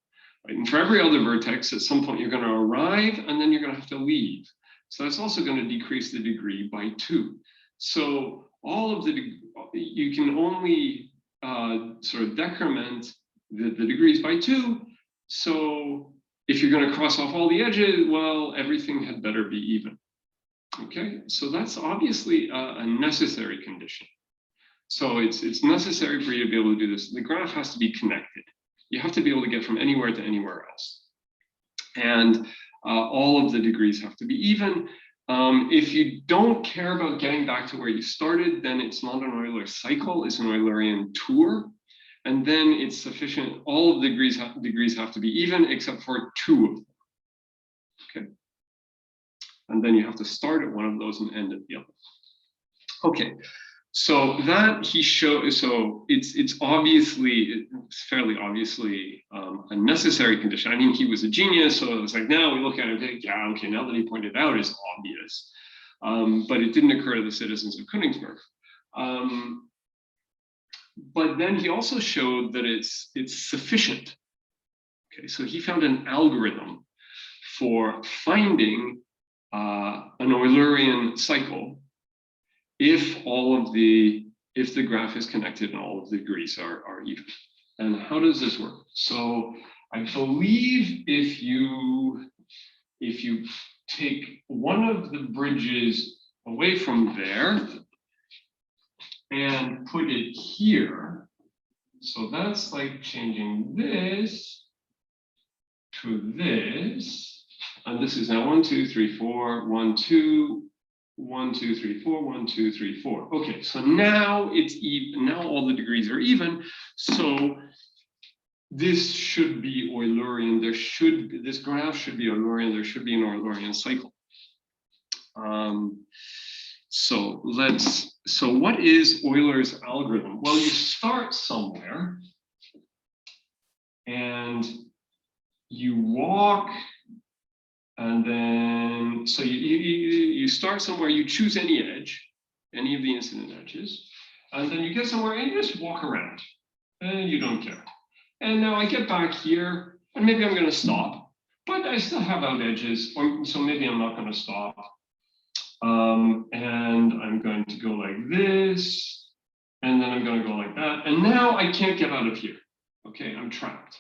Right? And for every other vertex, at some point you're going to arrive, and then you're going to have to leave. So that's also going to decrease the degree by 2. So all of you can only sort of decrement the degrees by 2. So if you're going to cross off all the edges, well, everything had better be even. Okay, so that's obviously a necessary condition. So it's necessary for you to be able to do this. The graph has to be connected. You have to be able to get from anywhere to anywhere else. And all of the degrees have to be even. If you don't care about getting back to where you started, then it's not an Euler cycle, it's an Eulerian tour. And then it's sufficient, all of the degrees have to be even except for 2 of them. okay? And then you have to start at one of those and end at the other. Okay, so that he showed, so it's obviously, it's fairly obviously a necessary condition. I mean, he was a genius, so it was like, now we look at it and think, yeah, okay, now that he pointed out, it's obvious. But it didn't occur to the citizens of Königsberg. But then he also showed that it's sufficient. Okay, so he found an algorithm for finding an Eulerian cycle if the graph is connected and all of the degrees are even. And how does this work? So I believe if you take one of the bridges away from there and put it here, so that's like changing this to this, and this is now 1, 2, 3, 4, 1, 2, 1, 2, 3, 4, 1, 2, 3, 4. Okay, so now it's even. Now all the degrees are even. So this should be Eulerian. This graph should be Eulerian. There should be an Eulerian cycle. So what is Euler's algorithm? Well, you start somewhere and you walk. And then, so you start somewhere, you choose any edge, any of the incident edges, and then you get somewhere and you just walk around, and you don't care. And now I get back here, and maybe I'm gonna stop, but I still have out edges, so maybe I'm not gonna stop. And I'm going to go like this, and then I'm gonna go like that, and now I can't get out of here, okay? I'm trapped.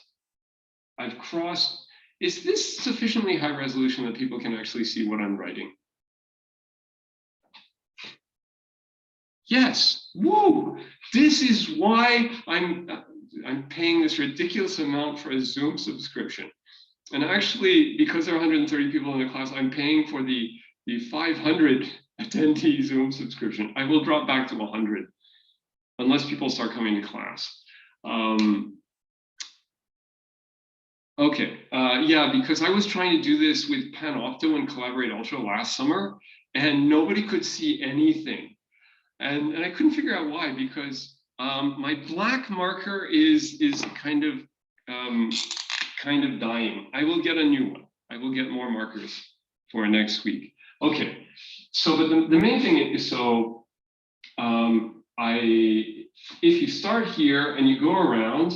I've crossed. Is this sufficiently high resolution that people can actually see what I'm writing? Yes. Woo! This is why I'm paying this ridiculous amount for a Zoom subscription. And actually, because there are 130 people in the class, I'm paying for the 500 attendee Zoom subscription. I will drop back to 100 unless people start coming to class. Okay, yeah, because I was trying to do this with Panopto and Collaborate Ultra last summer, and nobody could see anything. And I couldn't figure out why, because my black marker is kind of dying. I will get a new one. I will get more markers for next week. Okay, so but the main thing is, so if you start here and you go around,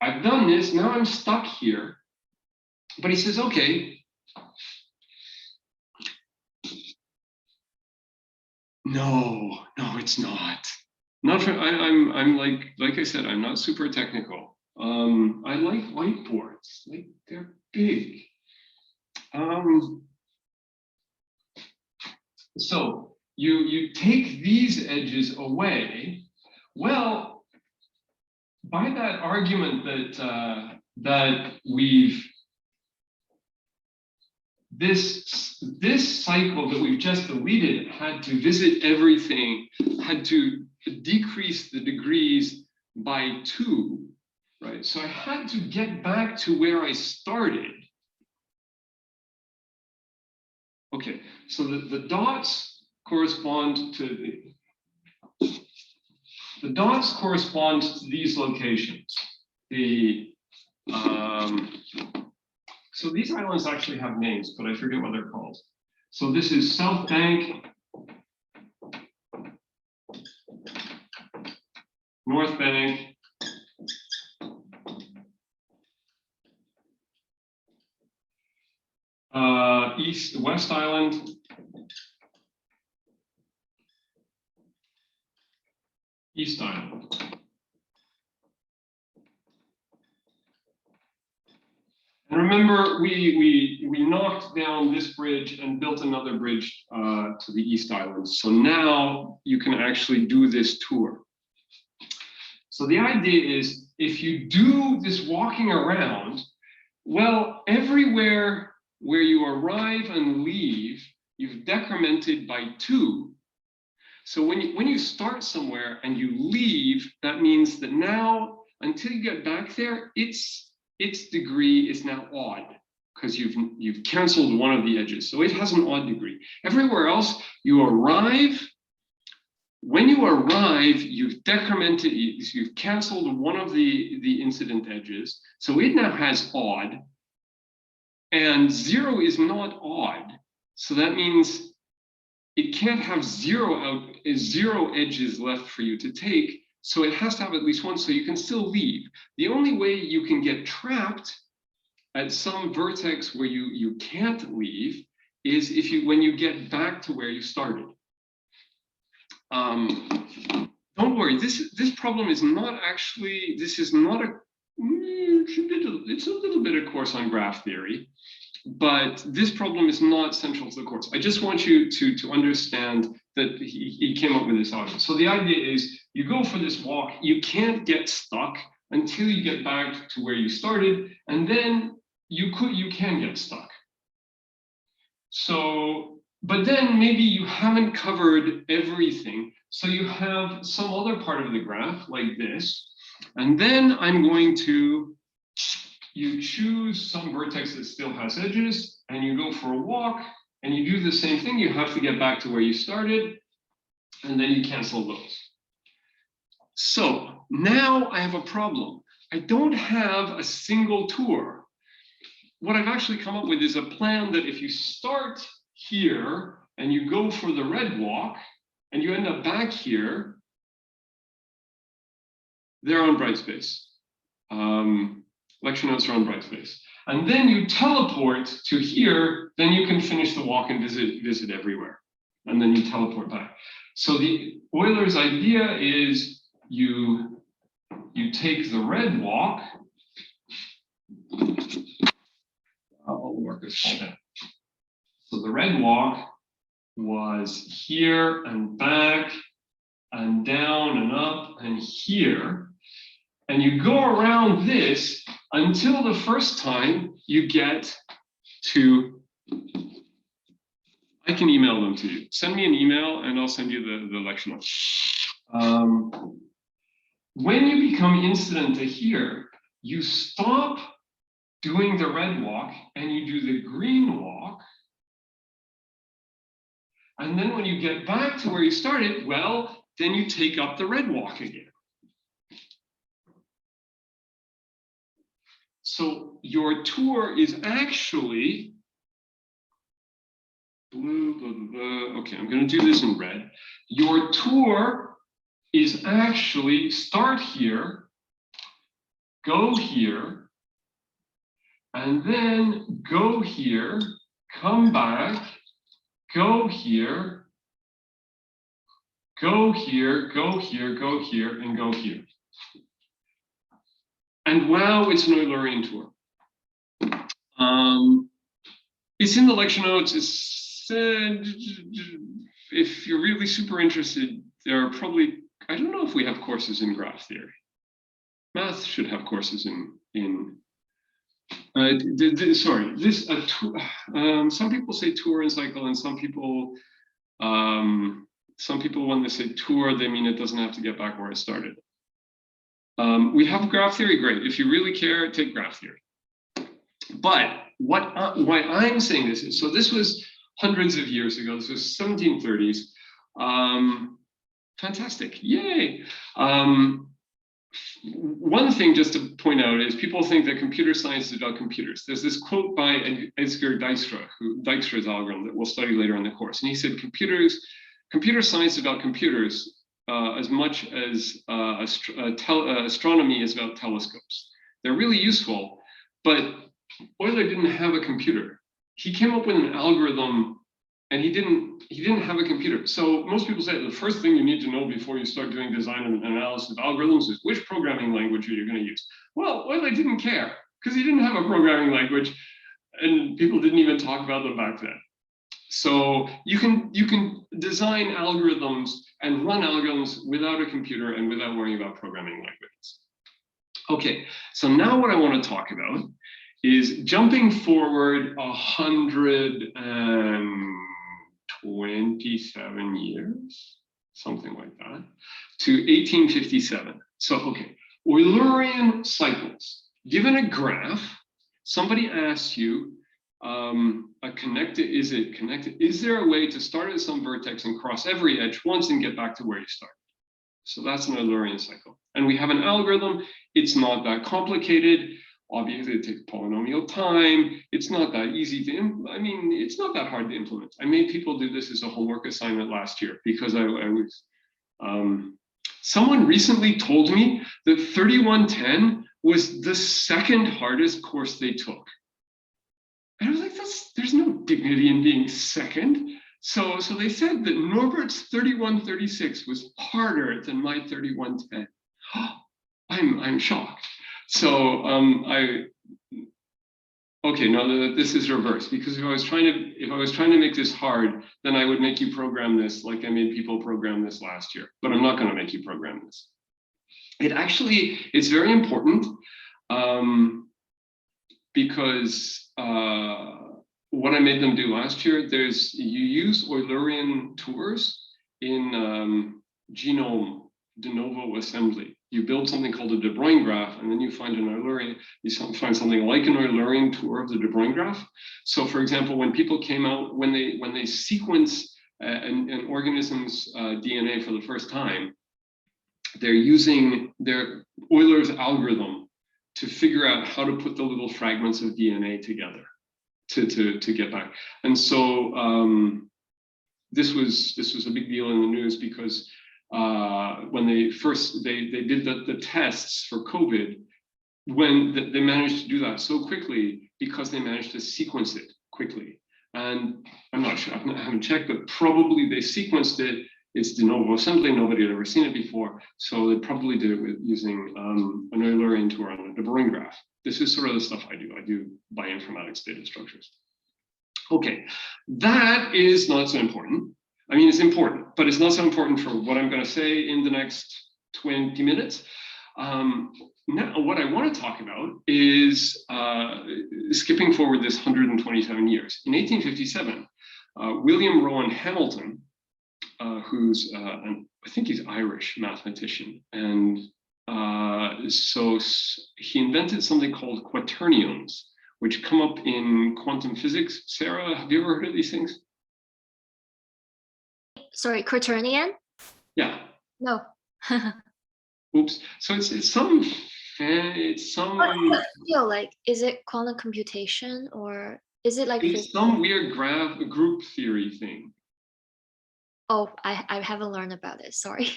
I've done this, now I'm stuck here. But he says, okay. No, it's not. Not for, I'm like I said, I'm not super technical. I like whiteboards, like they're big. So you take these edges away. Well, by that argument that we've this cycle that we've just deleted had to visit everything, had to decrease the degrees by 2, right? So I had to get back to where I started. Okay, so the dots correspond to these locations. So these islands actually have names, but I forget what they're called. So this is South Bank, North Bank, West Island, East Island. And remember, we knocked down this bridge and built another bridge to the East Island. So now you can actually do this tour. So the idea is, if you do this walking around, well, everywhere where you arrive and leave, you've decremented by 2. So when you start somewhere and you leave, that means that now, until you get back there, its degree is now odd. because you've canceled one of the edges. So it has an odd degree. Everywhere else, you arrive. When you arrive, you've decremented, you've canceled one of the incident edges. So it now has odd. And 0 is not odd. So that means it can't have zero edges left for you to take. So it has to have at least one, so you can still leave. The only way you can get trapped at some vertex where you can't leave is when you get back to where you started. Don't worry, this problem is not actually, this is not it's a little bit of course on graph theory, but this problem is not central to the course. I just want you to understand that he came up with this argument. So the idea is you go for this walk, you can't get stuck until you get back to where you started, and then you can get stuck. So, but then maybe you haven't covered everything. So you have some other part of the graph like this, and then I'm going to, you choose some vertex that still has edges, and you go for a walk, and you do the same thing. You have to get back to where you started, and then you cancel those. So now I have a problem. I don't have a single tour. What I've actually come up with is a plan that if you start here and you go for the red walk and you end up back here, they're on Brightspace. Lecture notes are on Brightspace. And then you teleport to here, then you can finish the walk and visit everywhere. And then you teleport back. So the Euler's idea is you take the red walk. All the markers fall down. So the red walk was here and back and down and up and here. And you go around this until the first time you get to, I can email them to you. Send me an email and I'll send you the lecture notes. When you become incident to here, you stop doing the red walk and you do the green walk. And then when you get back to where you started, well, then you take up the red walk again. So your tour is actually blue, blah, blah, blah. Okay, I'm going to do this in red. Your tour is actually start here, go here, and then go here, come back, go here, go here, go here, go here, and go here. And wow, it's an Eulerian tour. It's in the lecture notes. It's if you're really super interested, there are probably, I don't know if we have courses in graph theory. Math should have courses in sorry, this some people say tour and cycle, and some people when they say tour, they mean it doesn't have to get back where it started. We have graph theory, great. If you really care, take graph theory. But why I'm saying this is, so this was hundreds of years ago. This was 1730s. Fantastic, yay. One thing just to point out is people think that computer science is about computers. There's this quote by Edgar Dijkstra's algorithm that we'll study later in the course. And he said, computer science is about computers as much as astronomy is about telescopes. They're really useful, but Euler didn't have a computer. He came up with an algorithm and he didn't have a computer. So most people say the first thing you need to know before you start doing design and analysis of algorithms is which programming language are you going to use? Well, Euler didn't care because he didn't have a programming language and people didn't even talk about them back then. So you can design algorithms and run algorithms without a computer and without worrying about programming languages. Okay, so now what I want to talk about is jumping forward 127 years, something like that, to 1857. So, okay, Eulerian cycles. Given a graph, somebody asks you, a connected, is it connected? Is there a way to start at some vertex and cross every edge once and get back to where you started? So that's an Eulerian cycle. And we have an algorithm. It's not that complicated. Obviously, it takes polynomial time. It's not that easy to, I mean, it's not that hard to implement. I made people do this as a homework assignment last year because I was, someone recently told me that 3110 was the second hardest course they took. And I was like, there's no dignity in being second. So they said that Norbert's 3136 was harder than my 3110. I'm shocked. So okay, now this is reverse, because if I was trying to make this hard, then I would make you program this like I made people program this last year. But I'm not going to make you program this. It's very important because what I made them do last year, you use Eulerian tours in genome de novo assembly. You build something called a De Bruijn graph, and then you find find something like an Eulerian tour of the De Bruijn graph. So, for example, when people came out, when they sequence an organism's DNA for the first time, they're using their Euler's algorithm to figure out how to put the little fragments of DNA together to get back. And so this was a big deal in the news because when they did the tests for COVID, when they managed to do that so quickly because they managed to sequence it quickly. And I'm not sure, I haven't checked, but probably they sequenced it. It's de novo assembly, nobody had ever seen it before. So they probably did it with using an Eulerian tour on a De Bruijn graph. This is sort of the stuff I do. I do bioinformatics data structures. Okay, that is not so important. I mean, it's important, but it's not so important for what I'm going to say in the next 20 minutes. Now, what I want to talk about is skipping forward this 127 years. In 1857, William Rowan Hamilton, who's I think he's Irish mathematician, and so he invented something called quaternions, which come up in quantum physics. Sarah, have you ever heard of these things? Sorry, quaternion? Yeah. No. Oops. So it's some. Feel like, is it quantum computation or is it like it's some weird group theory thing? Oh, I haven't learned about it. Sorry.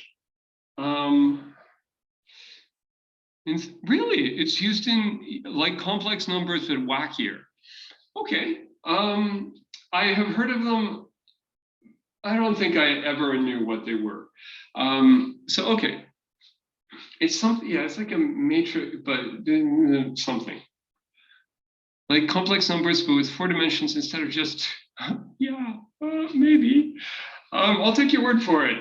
Really, it's used in like complex numbers but wackier. Okay. I have heard of them. I don't think I ever knew what they were. So okay. It's something, yeah, it's like a matrix, but something. Like complex numbers, but with 4 dimensions instead of just, yeah, maybe. I'll take your word for it.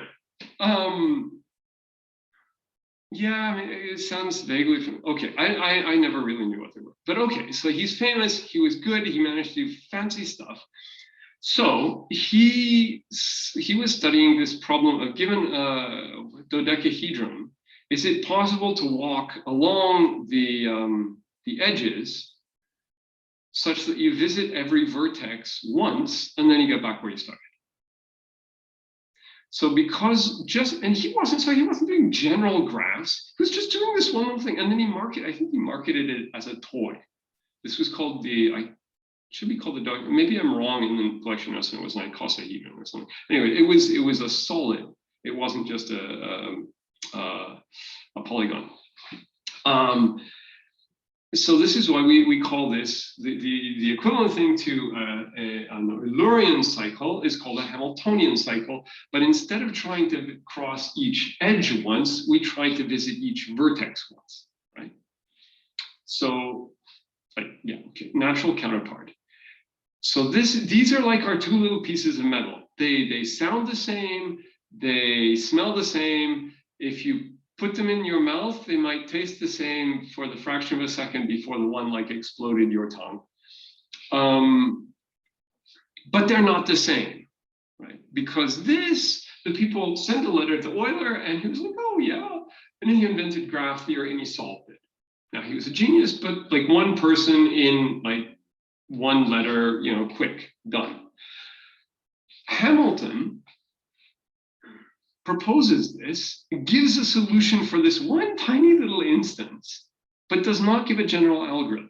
Yeah, I mean, it sounds vaguely familiar. Okay, I never really knew what they were. But okay, so he's famous, he was good, he managed to do fancy stuff. So he was studying this problem of given a dodecahedron, is it possible to walk along the edges such that you visit every vertex once and then you get back where you started? So because and he wasn't doing general graphs, he was just doing this one little thing. And then I think he marketed it as a toy. This was called should be called the, maybe I'm wrong in the collection notes and it was an icosahedron or something. Anyway, it was a solid. It wasn't just a polygon. So this is why we call this the equivalent thing to an Eulerian cycle is called a Hamiltonian cycle. But instead of trying to cross each edge once, we try to visit each vertex once, right? So, yeah, okay, natural counterpart. So these are like our 2 little pieces of metal. They sound the same, they smell the same. If you put them in your mouth, they might taste the same for the fraction of a second before the one like exploded your tongue. But they're not the same, right? Because the people sent a letter to Euler and he was like, oh yeah. And then he invented graph theory and he solved it. Now he was a genius, but like one person in like one letter, quick, done. Hamilton proposes this, gives a solution for this one tiny little instance, but does not give a general algorithm.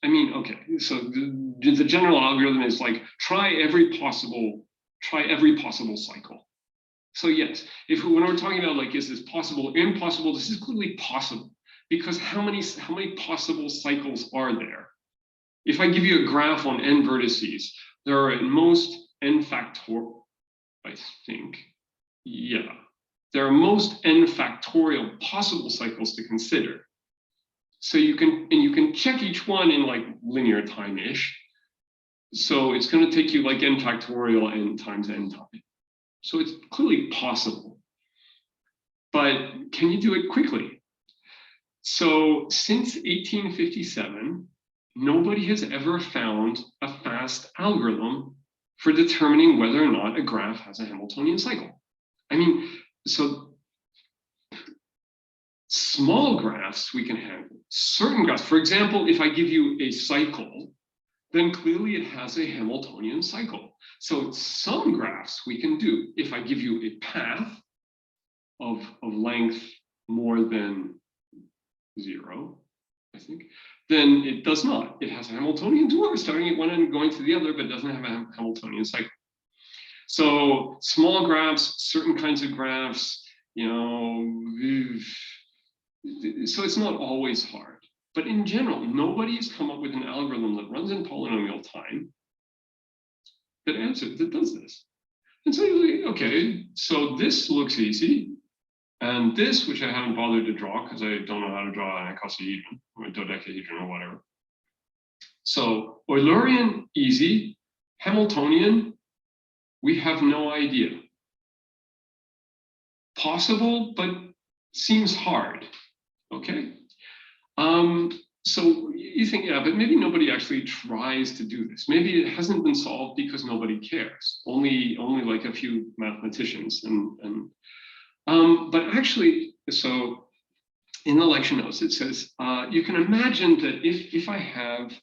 I mean, okay, so the general algorithm is like try every possible cycle. So yes, when we're talking about like, is this possible, impossible, this is clearly possible, because how many possible cycles are there? If I give you a graph on n vertices, there are at most n factorial, I think. Yeah, there are most n factorial possible cycles to consider. So you can check each one in like linear time-ish. So it's going to take you like n factorial n times n time. So it's clearly possible. But can you do it quickly? So since 1857, nobody has ever found a fast algorithm for determining whether or not a graph has a Hamiltonian cycle. I mean, so small graphs we can handle. Certain graphs, for example, if I give you a cycle, then clearly it has a Hamiltonian cycle. So some graphs we can do. If I give you a path of length more than 0, I think, then it does not. It has a Hamiltonian dwarf starting at one end and going to the other, but doesn't have a Hamiltonian cycle. So small graphs, certain kinds of graphs, so it's not always hard. But in general, nobody's come up with an algorithm that runs in polynomial time that does this. And so you're like, okay, so this looks easy. And this, which I haven't bothered to draw because I don't know how to draw an icosahedron or a dodecahedron or whatever. So Eulerian, easy. Hamiltonian, we have no idea. Possible, but seems hard. Okay. So you think, yeah, but maybe nobody actually tries to do this. Maybe it hasn't been solved because nobody cares. Only like a few mathematicians. But actually, so in the lecture notes, it says, you can imagine that if I have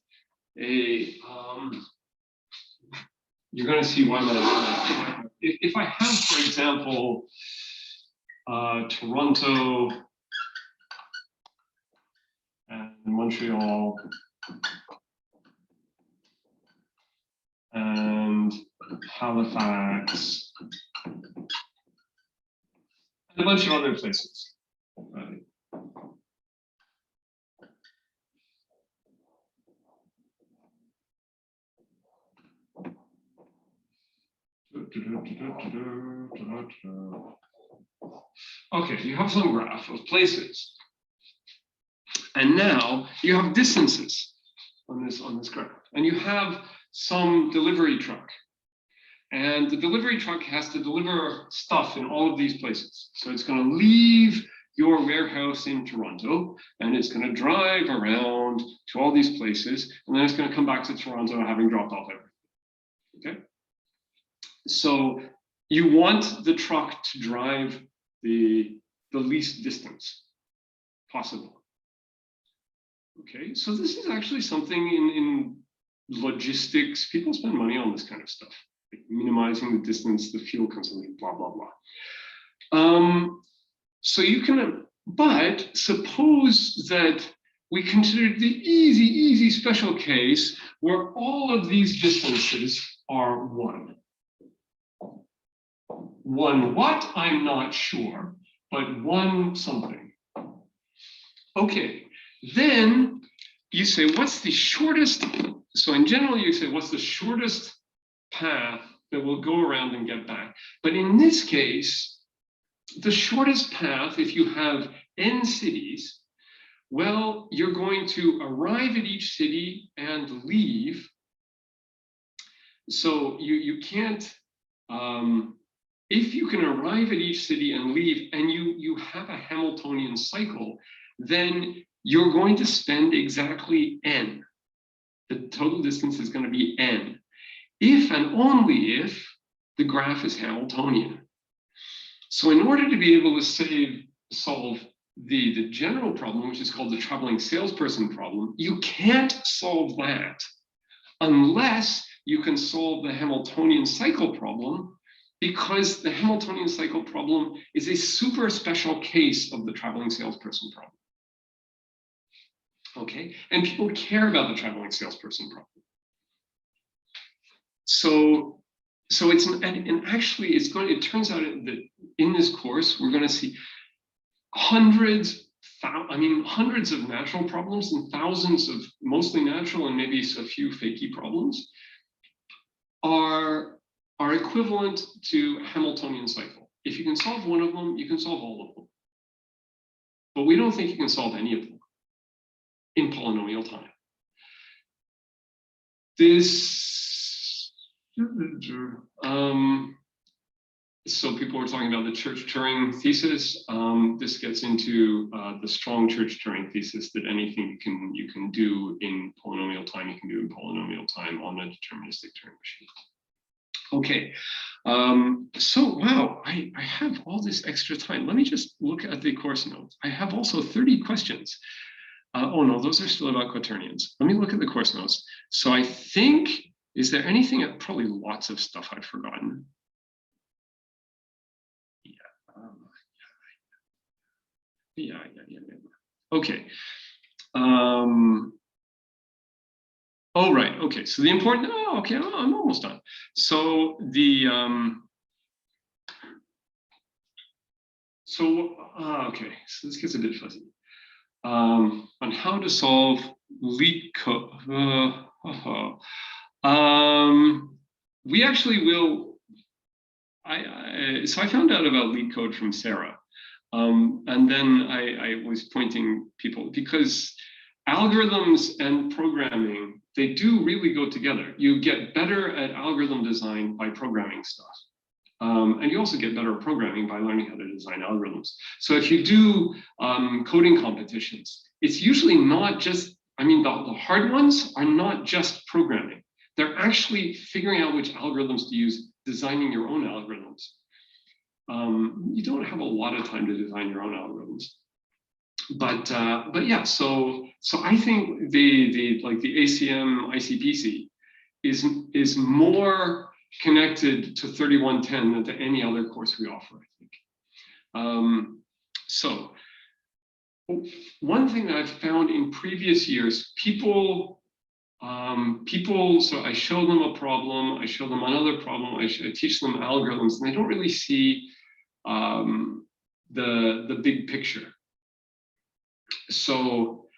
a, you're going to see why if I have, for example, Toronto and Montreal and Halifax and a bunch of other places. Right? Okay, you have some graph of places. And now you have distances on this graph. And you have some delivery truck. And the delivery truck has to deliver stuff in all of these places. So it's going to leave your warehouse in Toronto, and it's going to drive around to all these places, and then it's going to come back to Toronto having dropped off everything. Okay? So you want the truck to drive the least distance possible. Okay, so this is actually something in logistics. People spend money on this kind of stuff, like minimizing the distance, the fuel consumption, blah, blah, blah. So you can, but suppose that we consider the easy special case where all of these distances are 1. 1 what? I'm not sure, but 1 something. Okay, then you say, what's the shortest? So in general, you say, what's the shortest path that will go around and get back? But in this case, the shortest path, if you have n cities, well, you're going to arrive at each city and leave. So you can't, if you can arrive at each city and leave, and you have a Hamiltonian cycle, then you're going to spend exactly n. The total distance is going to be n. If and only if the graph is Hamiltonian. So in order to be able to solve the general problem, which is called the traveling salesperson problem, you can't solve that unless you can solve the Hamiltonian cycle problem, because the Hamiltonian cycle problem is a super special case of the traveling salesperson problem. Okay, and people care about the traveling salesperson problem. So it's, and actually it turns out that in this course, we're going to see hundreds of natural problems and thousands of mostly natural and maybe a few fakey problems are equivalent to Hamiltonian cycle. If you can solve one of them, you can solve all of them. But we don't think you can solve any of them in polynomial time. So people were talking about the Church-Turing thesis. This gets into the strong Church-Turing thesis that anything you can do in polynomial time, you can do in polynomial time on a deterministic Turing machine. Okay, so wow, I have all this extra time. Let me just look at the course notes. I have also 30 questions. Oh no, those are still about quaternions. Let me look at the course notes. So I think, is there anything, probably lots of stuff I've forgotten. Yeah. Okay. Oh, right. Okay. So the important, okay, I'm almost done. So the, okay, so this gets a bit fuzzy. On how to solve leak code. We actually will, so I found out about leak code from Sarah. And then I was pointing people, because algorithms and programming, they do really go together. You get better at algorithm design by programming stuff. And you also get better at programming by learning how to design algorithms. So if you do coding competitions, it's usually not just, the hard ones are not just programming. They're actually figuring out which algorithms to use, designing your own algorithms. You don't have a lot of time to design your own algorithms. But yeah, so I think the ACM ICPC is more connected to 3110 than to any other course we offer, I think. So one thing that I've found in previous years, people, so I show them a problem, I show them another problem, I teach them algorithms, and they don't really see the big picture. So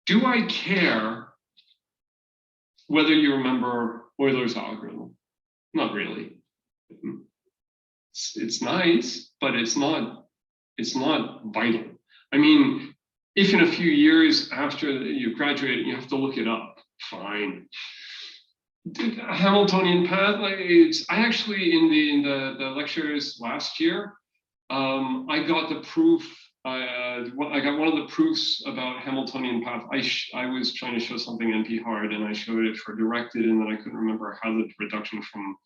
do I care whether you remember Euler's algorithm? Not really. It's nice, but it's not vital. If in a few years after you graduate, you have to look it up, fine. Hamiltonian path, I actually in the lectures last year, I got the proof. I got one of the proofs about Hamiltonian path. I was trying to show something NP hard, and I showed it for directed, and then I couldn't remember how the reduction from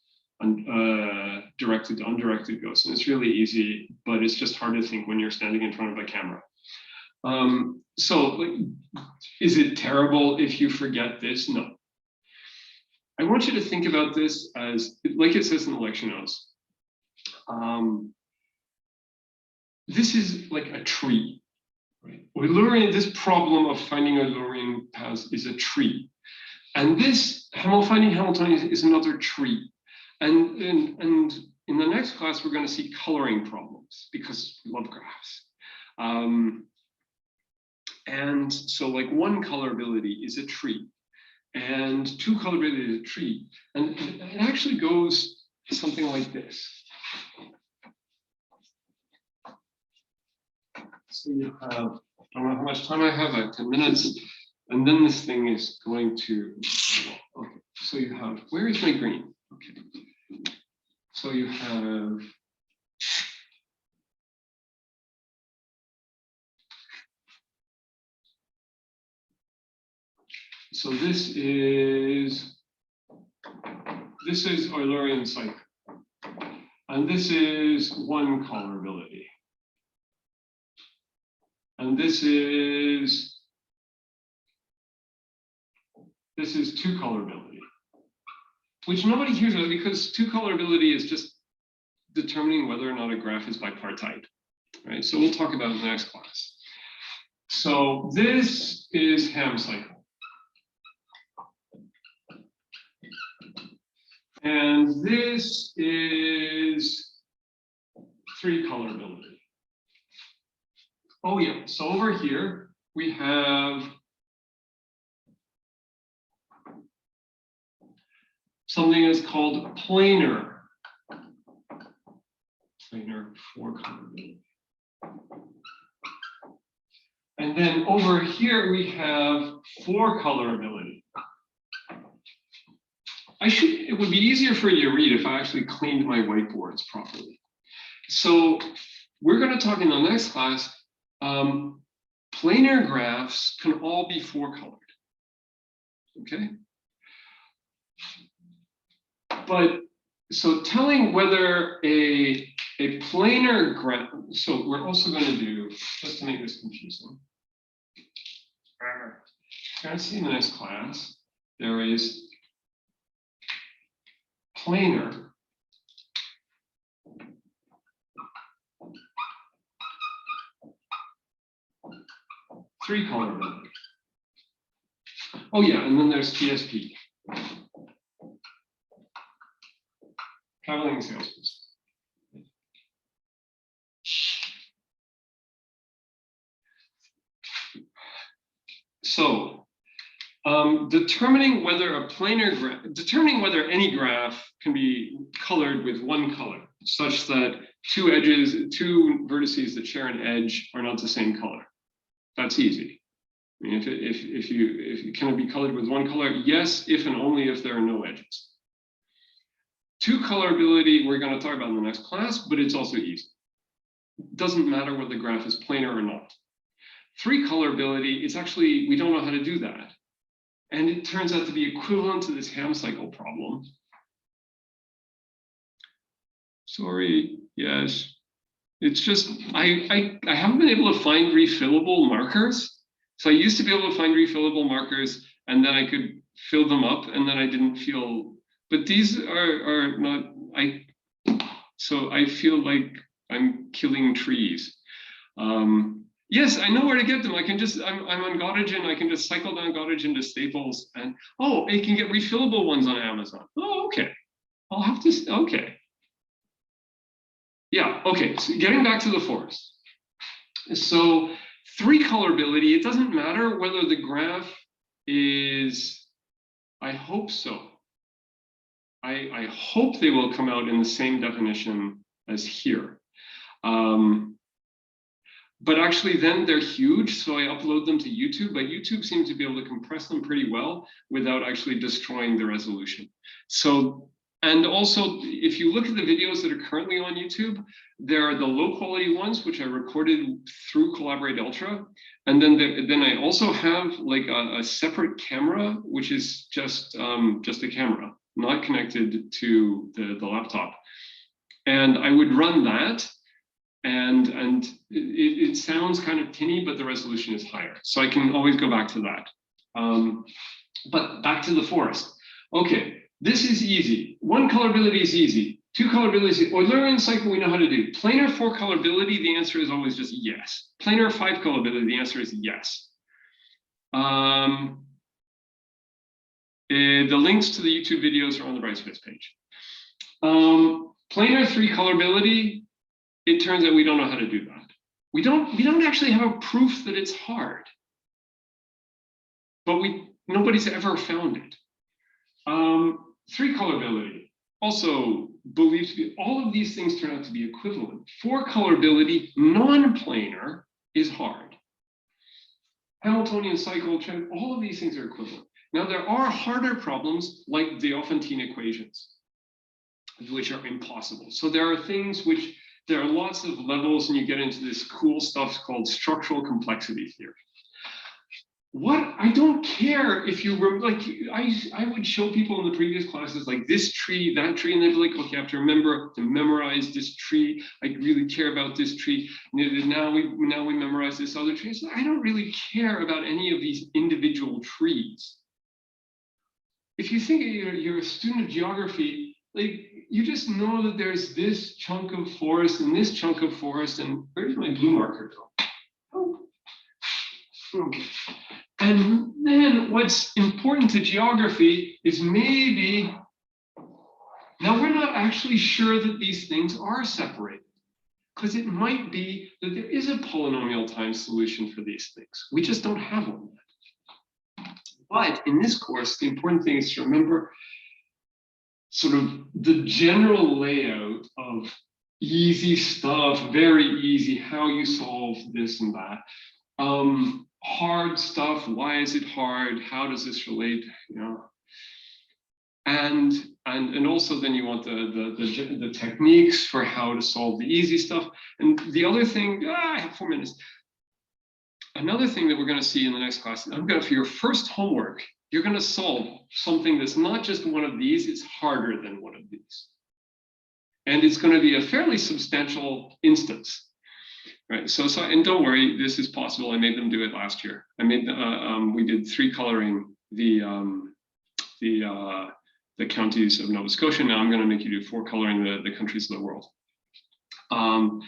directed to undirected goes. And it's really easy, but it's just hard to think when you're standing in front of a camera. So is it terrible if you forget this? No. I want you to think about this as, like it says in the lecture notes, this is like a tree, right? This problem of finding Eulerian paths is a tree. And this, finding Hamiltonian is another tree. And in the next class, we're going to see coloring problems because we love graphs. And so like one colorability is a tree, and two colorability is a tree. And it actually goes something like this. So you have, I don't know how much time I have, 10 minutes. And then this thing is going to, okay, so you have, where is my green? Okay. So you have, so this is Eulerian cycle. And this is one colorability. And this is this is two colorability, which nobody hears about because two colorability is just determining whether or not a graph is bipartite, right? So we'll talk about it in the next class. So this is Ham cycle. And this is three colorability. Oh yeah, so over here we have something that's called planar. Planar four colorability. And then over here we have four colorability. It would be easier for you to read if I actually cleaned my whiteboards properly. So we're going to talk in the next class, planar graphs can all be four colored, okay? But so telling whether a planar graph, so we're also going to do, just to make this confusing, you're going to see in the next class, there is planar three colorability. Oh yeah, and then there's TSP. Traveling salesperson. So determining whether any graph can be colored with one color, such that two vertices that share an edge are not the same color. That's easy. I mean, if you can it be colored with one color? Yes, if and only if there are no edges. Two colorability we're going to talk about in the next class, but it's also easy. It doesn't matter whether the graph is planar or not. Three colorability, it's actually, we don't know how to do that. And it turns out to be equivalent to this Ham cycle problem. Sorry, yes. It's just, I haven't been able to find refillable markers. So I used to be able to find refillable markers and then I could fill them up and then I didn't feel, but these are not, so I feel like I'm killing trees. Yes, I know where to get them. I can just, I'm on Gottingen, I can just cycle down Gottingen to Staples and, oh, I can get refillable ones on Amazon. Oh, okay. I'll have to, okay. Yeah, okay, so getting back to the forest. So three colorability, it doesn't matter whether the graph is, I hope so. I hope they will come out in the same definition as here. But actually then they're huge, so I upload them to YouTube, but YouTube seems to be able to compress them pretty well without actually destroying the resolution. So, and also, if you look at the videos that are currently on YouTube, there are the low quality ones, which I recorded through Collaborate Ultra. And then I also have like a separate camera, which is just a camera, not connected to the laptop. And I would run that. And it sounds kind of tinny, but the resolution is higher. So I can always go back to that. But back to the forest. Okay, this is easy. One colorability is easy. Two colorability is Eulerian cycle we know how to do. Planar four colorability, the answer is always just yes. Planar five colorability, the answer is yes. The links to the YouTube videos are on the Brightspace page. Planar three colorability, it turns out we don't know how to do that. We don't actually have a proof that it's hard, but nobody's ever found it. Three colorability, also believed to be, all of these things turn out to be equivalent. Four colorability, non-planar, is hard. Hamiltonian cycle, all of these things are equivalent. Now there are harder problems like the Diophantine equations, which are impossible. So there are things which, there are lots of levels and you get into this cool stuff called structural complexity theory. What, I don't care if you were like, I would show people in the previous classes like this tree, that tree, and they'd be like, okay, I have to remember to memorize this tree. I really care about this tree. Now we memorize this other tree. So I don't really care about any of these individual trees. if you think you're a student of geography, like you just know that there's this chunk of forest and this chunk of forest, and where's my blue marker go? Oh, okay. And then what's important to geography is maybe, now we're not actually sure that these things are separated, because it might be that there is a polynomial time solution for these things. We just don't have one yet. But in this course, the important thing is to remember sort of the general layout of easy stuff, very easy, how you solve this and that. Hard stuff, why is it hard? How does this relate? You know, and also then you want the techniques for how to solve the easy stuff. And the other thing, I have 4 minutes. Another thing that we're going to see in the next class, for your first homework, you're going to solve something that's not just one of these, it's harder than one of these. And it's going to be a fairly substantial instance. Right, so and don't worry, this is possible. I made them do it last year. I made we did 3 coloring the counties of Nova Scotia. Now I'm going to make you do 4 coloring the countries of the world. To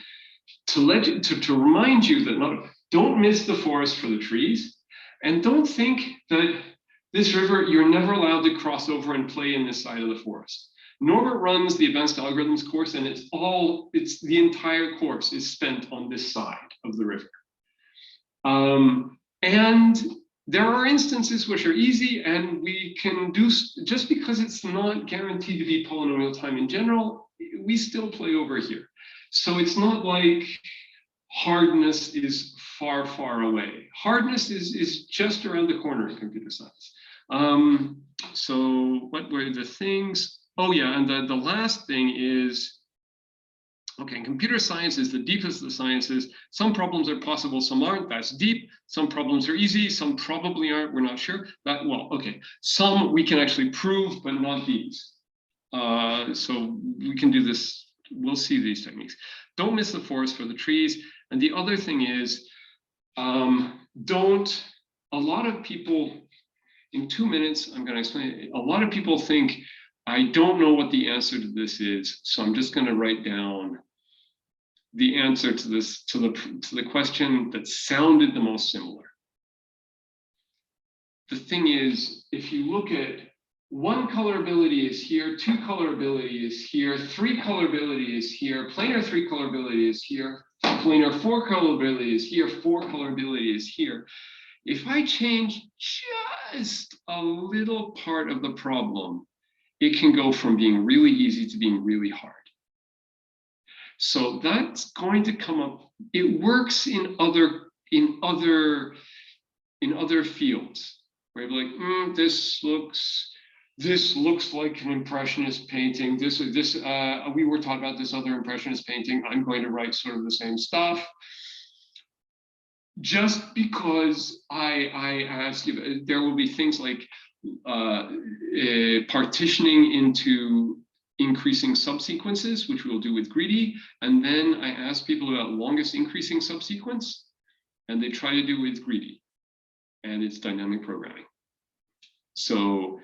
remind you that don't miss the forest for the trees, and don't think that this river you're never allowed to cross over and play in this side of the forest. Norbert runs the advanced algorithms course, and it's the entire course is spent on this side of the river. And there are instances which are easy, and we can do, just because it's not guaranteed to be polynomial time in general, we still play over here. So it's not like hardness is far, far away. Hardness is just around the corner in computer science. So what were the things? Oh yeah, and the last thing is, okay, computer science is the deepest of the sciences. Some problems are possible, some aren't. That's deep. Some problems are easy, some probably aren't. We're not sure. Well, okay, some we can actually prove, but not these. So we can do this. We'll see these techniques. Don't miss the forest for the trees. And the other thing is, a lot of people, in 2 minutes, I'm going to explain it. A lot of people think, I don't know what the answer to this is, so I'm just going to write down the answer to this, to the question that sounded the most similar. The thing is, if you look at 1 colorability is here, 2 colorability is here, 3 colorability is here, planar 3 colorability is here, planar 4 colorability is here, 4 colorability is here. If I change just a little part of the problem, it can go from being really easy to being really hard. So that's going to come up. It works in other fields where you're like, this looks like an impressionist painting. We were taught about this other impressionist painting. I'm going to write sort of the same stuff. Just because I asked you, there will be things like partitioning into increasing subsequences, which we'll do with greedy. And then I ask people about longest increasing subsequence, and they try to do with greedy. And it's dynamic programming. So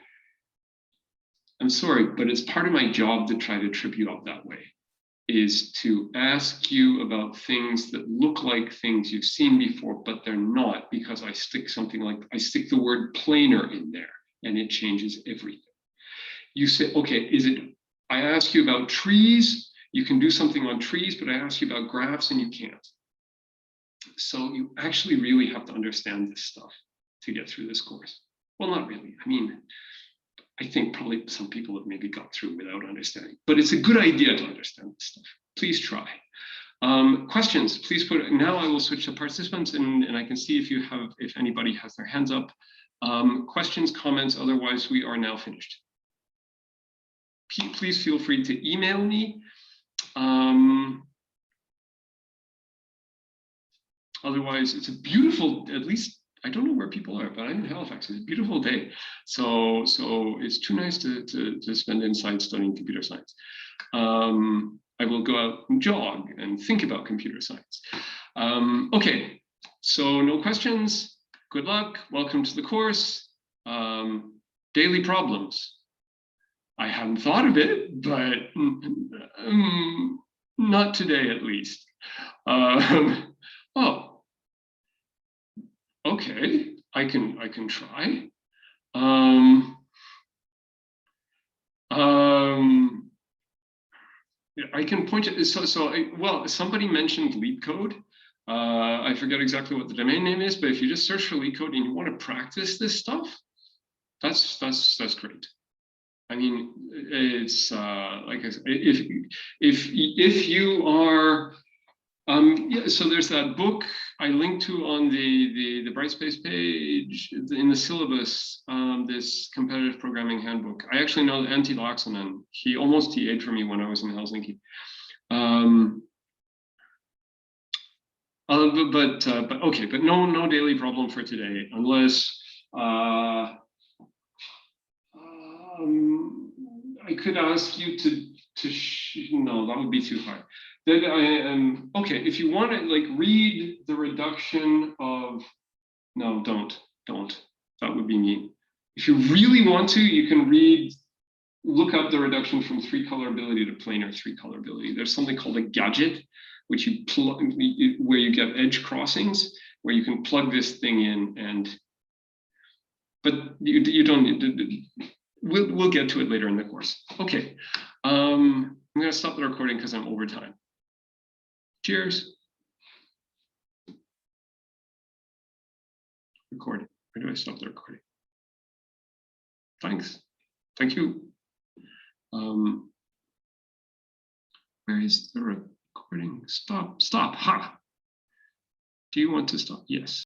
I'm sorry, but it's part of my job to try to trip you up that way, is to ask you about things that look like things you've seen before, but they're not, because I stick the word planar in there, and it changes everything. You say, okay, I ask you about trees, you can do something on trees, but I ask you about graphs and you can't. So you actually really have to understand this stuff to get through this course. Well, not really. I mean, I think probably some people have maybe got through without understanding, but it's a good idea to understand this stuff. Please try. Questions, please put it. Now I will switch to participants, and I can see if anybody has their hands up. Questions, comments, otherwise we are now finished. Please feel free to email me. Otherwise, it's a beautiful, at least, I don't know where people are, but I'm in Halifax. It's a beautiful day. So it's too nice to spend inside studying computer science. I will go out and jog and think about computer science. Okay, so no questions. Good luck. Welcome to the course. Daily problems. I hadn't thought of it, but not today at least. Oh, okay, I can try. I can point to well, somebody mentioned LeetCode. I forget exactly what the domain name is, but if you just search for LeetCode and you want to practice this stuff, that's great. I mean, it's like I said, if you are yeah, so there's that book I linked to on the Brightspace page in the syllabus, this competitive programming handbook. I actually know Antti Laaksonen. He almost TA'd for me when I was in Helsinki. But okay, but no daily problem for today, unless I could ask you to no, that would be too hard. That I am okay. If you want to like read the reduction of no, don't. That would be mean. If you really want to, you can look up the reduction from 3-colorability to planar 3-colorability. There's something called a gadget, which you plug, where you get edge crossings, where you can plug this thing in, and but you don't need to. We'll get to it later in the course. Okay, I'm going to stop the recording because I'm over time. Cheers. Recording. Where do I stop the recording? Thanks. Thank you. Where is the recording? Stop. Ha. Do you want to stop? Yes.